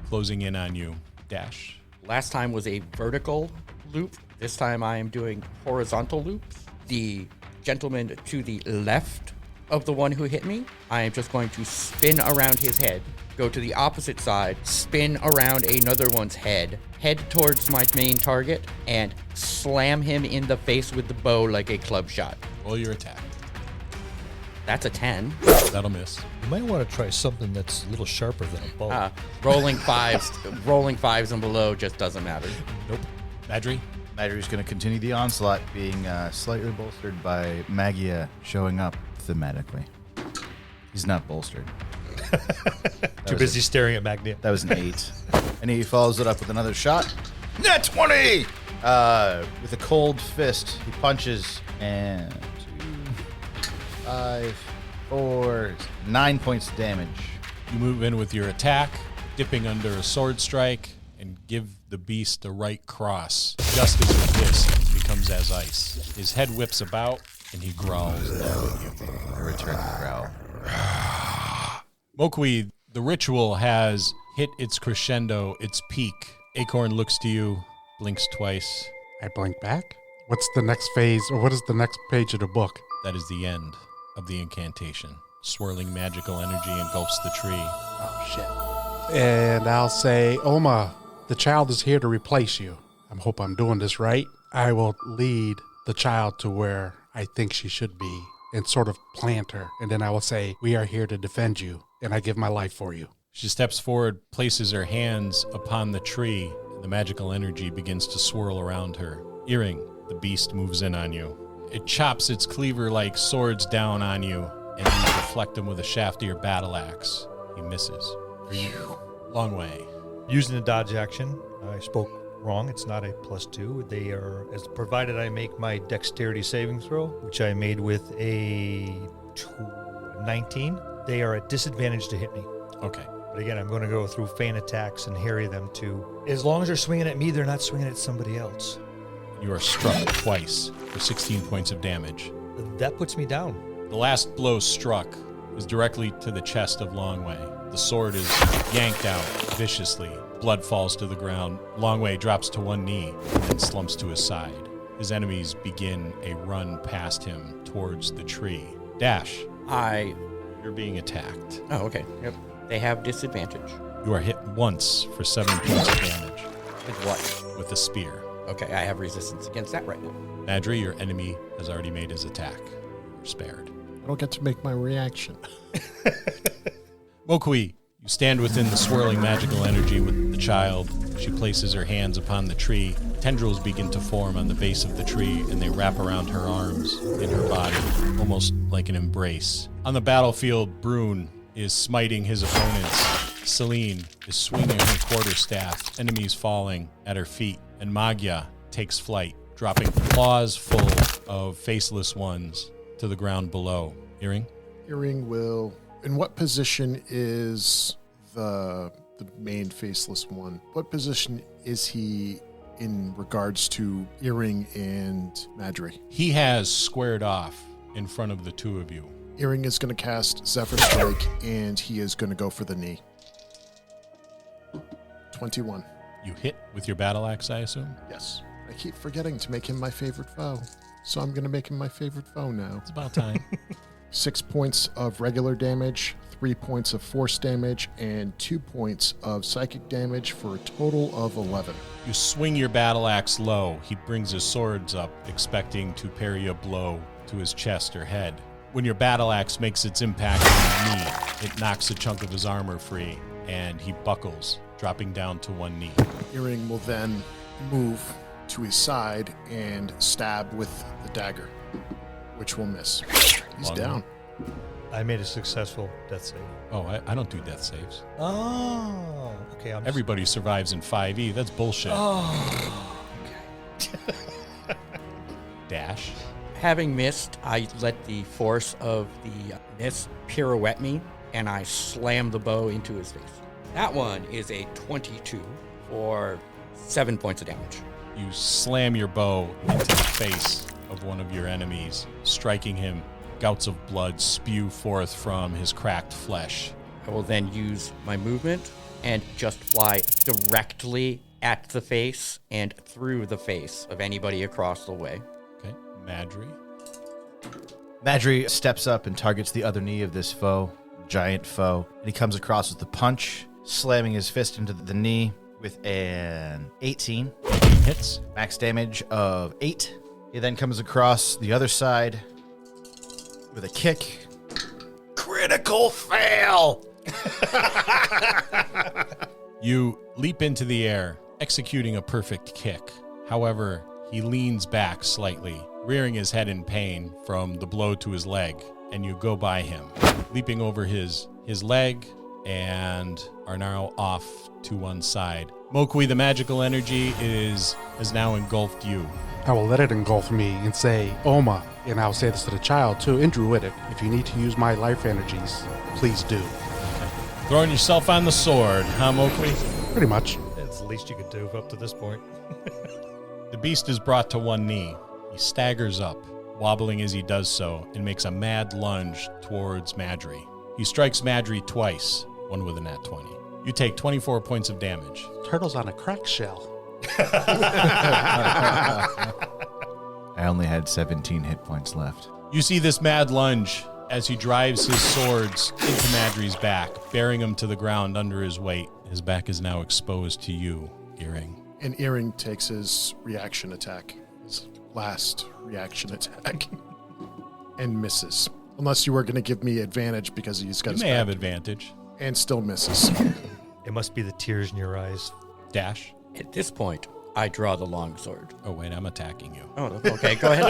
closing in on you. Dash. Last time was a vertical loop. This time I am doing horizontal loops. The gentleman to the left of the one who hit me, I am just going to spin around his head, go to the opposite side, spin around another one's head, head towards my main target, and slam him in the face with the bow like a club shot. Roll your attack. That's a 10. That'll miss. You might want to try something that's a little sharper than a bow. Rolling fives and below just doesn't matter. Nope. Madry? Madry's going to continue the onslaught, being slightly bolstered by Magia showing up thematically. He's not bolstered. Too busy staring at Magnia. That was an 8. And he follows it up with another shot. Net 20! With a cold fist, he punches, and 2, 5, 4, 9 points of damage. You move in with your attack, dipping under a sword strike, and give the beast a right cross, just as your fist becomes as ice. His head whips about, and he growls down at you. I return the growl. Mokwe, the ritual has hit its crescendo, its peak. Acorn looks to you, blinks twice. I blink back. What's the next phase, or what is the next page of the book? That is the end of the incantation. Swirling magical energy engulfs the tree. Oh, shit. And I'll say, Oma, the child is here to replace you. I hope I'm doing this right. I will lead the child to where I think she should be and sort of plant her. And then I will say, we are here to defend you, and I give my life for you. She steps forward, places her hands upon the tree, and the magical energy begins to swirl around her. Iring, the beast moves in on you. It chops its cleaver-like swords down on you, and you deflect him with a shaft of your battle axe. He misses. Longwei. Using the dodge action, I spoke wrong. It's not a +2. They are, as provided I make my dexterity saving throw, which I made with a 19. They are at disadvantage to hit me. Okay. But again, I'm going to go through feint attacks and harry them too. As long as they're swinging at me, they're not swinging at somebody else. You are struck twice for 16 points of damage. That puts me down. The last blow struck is directly to the chest of Longwei. The sword is yanked out viciously. Blood falls to the ground. Longwei drops to one knee and then slumps to his side. His enemies begin a run past him towards the tree. Dash, you're being attacked. Oh, okay. Yep. They have disadvantage. You are hit once for 7 points of damage With what? with a spear. Okay, I have resistance against that right now. Madry, your enemy has already made his attack. You're spared. I don't get to make my reaction. Mokwe, you stand within the swirling magical energy with the child. She places her hands upon the tree, Tendrils begin to form on the base of the tree, and they wrap around her arms and her body, almost like an embrace. On the battlefield, Brune is smiting his opponents. Celine is swinging her quarterstaff, enemies falling at her feet, and Maggia takes flight, dropping claws full of faceless ones to the ground below. Iring? Iring will... In what position is the main faceless one? What position is he in regards to Iring and Madry? He has squared off in front of the two of you. Iring is going to cast Zephyr Strike, and he is going to go for the knee. 21. You hit with your battle axe, I assume? Yes. I keep forgetting to make him my favorite foe, so I'm going to make him my favorite foe now. It's about time. 6 points of regular damage, 3 points of force damage, and 2 points of psychic damage for a total of 11. You swing your battle axe low. He brings his swords up, expecting to parry a blow to his chest or head. When your battle axe makes its impact on the knee, it knocks a chunk of his armor free, and he buckles, dropping down to one knee. Iring will then move to his side and stab with the dagger, which will miss. He's Long down. I made a successful death save. Oh, I don't do death saves. Oh, okay. Everybody survives in 5e. That's bullshit. Oh, okay. Dash. Having missed, I let the force of the miss pirouette me, and I slam the bow into his face. That one is a 22 for 7 points of damage. You slam your bow into the face of one of your enemies, striking him. Gouts of blood spew forth from his cracked flesh. I will then use my movement and just fly directly at the face and through the face of anybody across the way. Okay, Madry. Madry steps up and targets the other knee of this foe, giant foe, and he comes across with a punch, slamming his fist into the knee with an 18. 18 hits. Max damage of 8. He then comes across the other side with a kick. Critical fail! You leap into the air, executing a perfect kick. However, he leans back slightly, rearing his head in pain from the blow to his leg, and you go by him, leaping over his leg, and are now off to one side. Mokwi, the magical energy has now engulfed you. I will let it engulf me and say, Oma, and I'll say this to the child too, in Druidic, if you need to use my life energies, please do. Throwing yourself on the sword, huh, Mokwi? Pretty much. That's the least you could do up to this point. The beast is brought to one knee. He staggers up, wobbling as he does so, and makes a mad lunge towards Madry. He strikes Madry twice, one with a nat 20. You take 24 points of damage. Turtle's on a crack shell. I only had 17 hit points left. You see this mad lunge as he drives his swords into Madry's back, bearing him to the ground under his weight. His back is now exposed to you, Iring. And Iring takes his reaction attack, his last reaction attack, and misses. Unless you were going to give me advantage because he's got You his may back. have advantage. And still misses. It must be the tears in your eyes. Dash. At this point, I draw the longsword. Oh, wait, I'm attacking you. Oh, okay, go ahead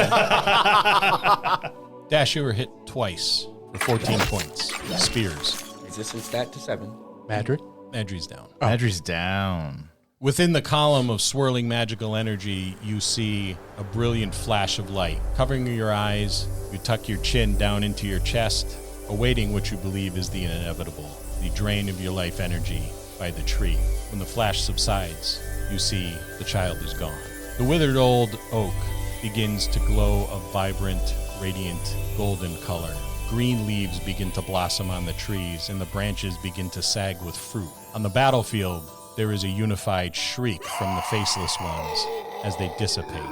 then. Dash, you were hit twice for 14 points. Spears. Resistance stat to 7. Madrid? Madry's down. Madry's down. Within the column of swirling magical energy, you see a brilliant flash of light. Covering your eyes, you tuck your chin down into your chest, awaiting what you believe is the inevitable, the drain of your life energy by the tree. When the flash subsides, you see the child is gone. The withered old oak begins to glow a vibrant, radiant, golden color. Green leaves begin to blossom on the trees, and the branches begin to sag with fruit. On the battlefield, there is a unified shriek from the faceless ones as they dissipate,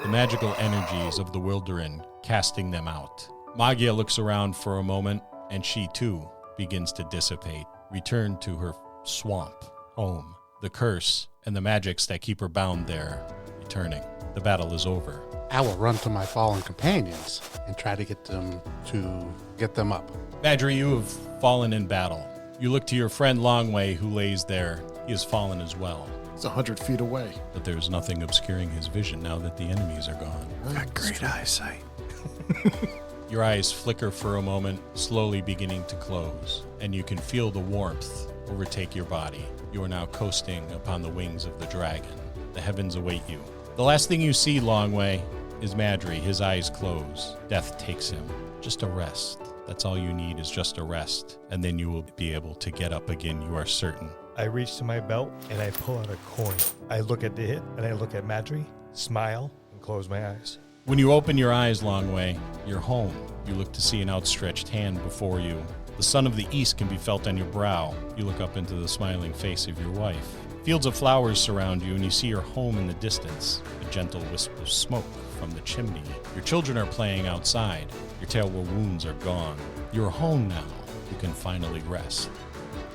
the magical energies of the Wilderin casting them out. Maggia looks around for a moment, and she too begins to dissipate, return to her swamp, home. The curse and the magics that keep her bound there, returning. The battle is over. I will run to my fallen companions and try to get them up. Madry, you have fallen in battle. You look to your friend Longwei, who lays there. He has fallen as well. It's 100 feet away. But there's nothing obscuring his vision now that the enemies are gone. Got great eyesight. Your eyes flicker for a moment, slowly beginning to close, and you can feel the warmth overtake your body. You are now coasting upon the wings of the dragon. The heavens await you. The last thing you see, Longwei, is Madry. His eyes close. Death takes him. Just a rest. That's all you need is just a rest, and then you will be able to get up again, you are certain. I reach to my belt and I pull out a coin. I look at the hit and I look at Madry, smile, and close my eyes. When you open your eyes, Longwei, you're home. You look to see an outstretched hand before you. The sun of the east can be felt on your brow. You look up into the smiling face of your wife. Fields of flowers surround you, and you see your home in the distance, a gentle wisp of smoke from the chimney. Your children are playing outside. Your terrible wounds are gone. You're home now. You can finally rest.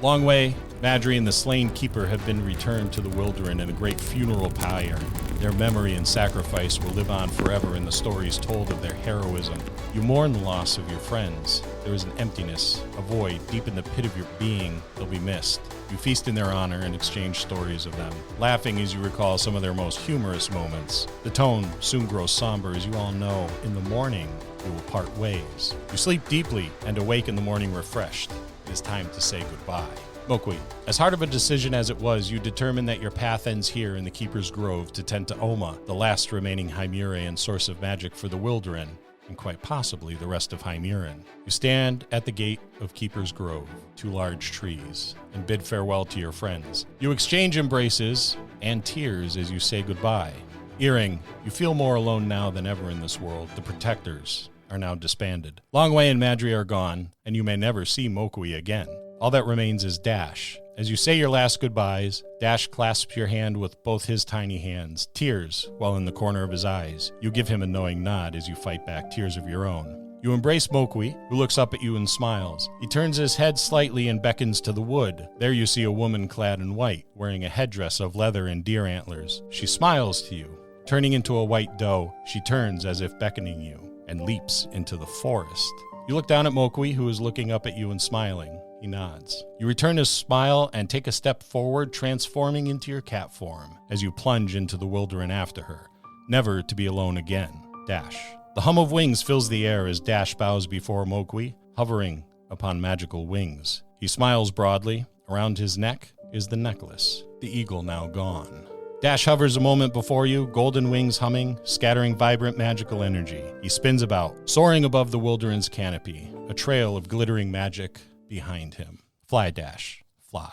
Longwei, Madry, and the slain keeper have been returned to the Wilderin in a great funeral pyre. Their memory and sacrifice will live on forever in the stories told of their heroism. You mourn the loss of your friends. There is an emptiness, a void deep in the pit of your being. They'll be missed. You feast in their honor and exchange stories of them, laughing as you recall some of their most humorous moments. The tone soon grows somber as you all know. In the morning, you will part ways. You sleep deeply and awake in the morning refreshed. It is time to say goodbye. Mokwe, as hard of a decision as it was, you determine that your path ends here in the Keeper's Grove to tend to Oma, the last remaining Heimurrin and source of magic for the Wilderin, and quite possibly the rest of Heimurrin. You stand at the gate of Keeper's Grove, 2 large trees, and bid farewell to your friends. You exchange embraces and tears as you say goodbye. Iring, you feel more alone now than ever in this world. The protectors are now disbanded. Longwei and Madry are gone, and you may never see Mokwe again. All that remains is Dash. As you say your last goodbyes, Dash clasps your hand with both his tiny hands, tears well in the corner of his eyes. You give him a knowing nod as you fight back tears of your own. You embrace Mokwe, who looks up at you and smiles. He turns his head slightly and beckons to the wood. There you see a woman clad in white, wearing a headdress of leather and deer antlers. She smiles to you. Turning into a white doe, she turns as if beckoning you, and leaps into the forest. You look down at Mokwe, who is looking up at you and smiling. He nods. You return his smile and take a step forward, transforming into your cat form as you plunge into the Wilderin after her, never to be alone again. Dash. The hum of wings fills the air as Dash bows before Mokwe, hovering upon magical wings. He smiles broadly. Around his neck is the necklace, the eagle now gone. Dash hovers a moment before you, golden wings humming, scattering vibrant magical energy. He spins about, soaring above the Wilderin's canopy, a trail of glittering magic behind him. Fly, Dash, fly.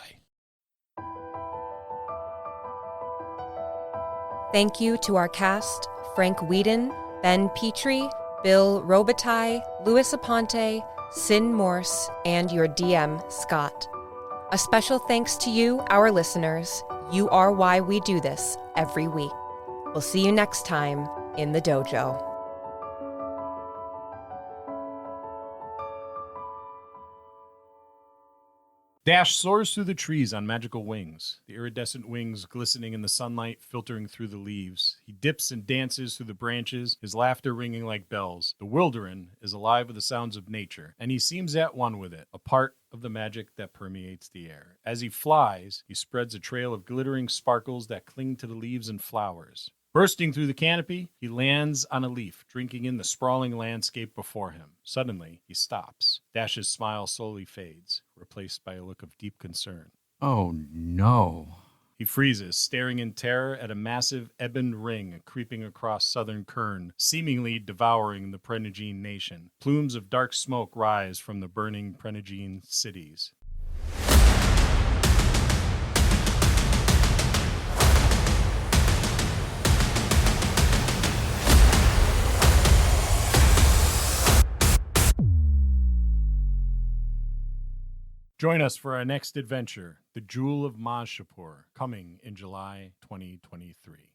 Thank you to our cast, Frank Weiden, Ben Petrie, Bill Robitaille, Louis Aponte, Sin Morse, and your DM, Scott. A special thanks to you, our listeners. You are why we do this every week. We'll see you next time in the dojo. Dash soars through the trees on magical wings, the iridescent wings glistening in the sunlight, filtering through the leaves. He dips and dances through the branches, his laughter ringing like bells. The Wilderin is alive with the sounds of nature, and he seems at one with it, a part of the magic that permeates the air. As he flies, he spreads a trail of glittering sparkles that cling to the leaves and flowers. Bursting through the canopy, he lands on a leaf, drinking in the sprawling landscape before him. Suddenly, he stops. Dash's smile slowly fades, replaced by a look of deep concern. Oh, no. He freezes, staring in terror at a massive ebon ring creeping across southern Kern, seemingly devouring the Prenigine nation. Plumes of dark smoke rise from the burning Prenigine cities. Join us for our next adventure, The Jewel of Maz Shapur, coming in July 2023.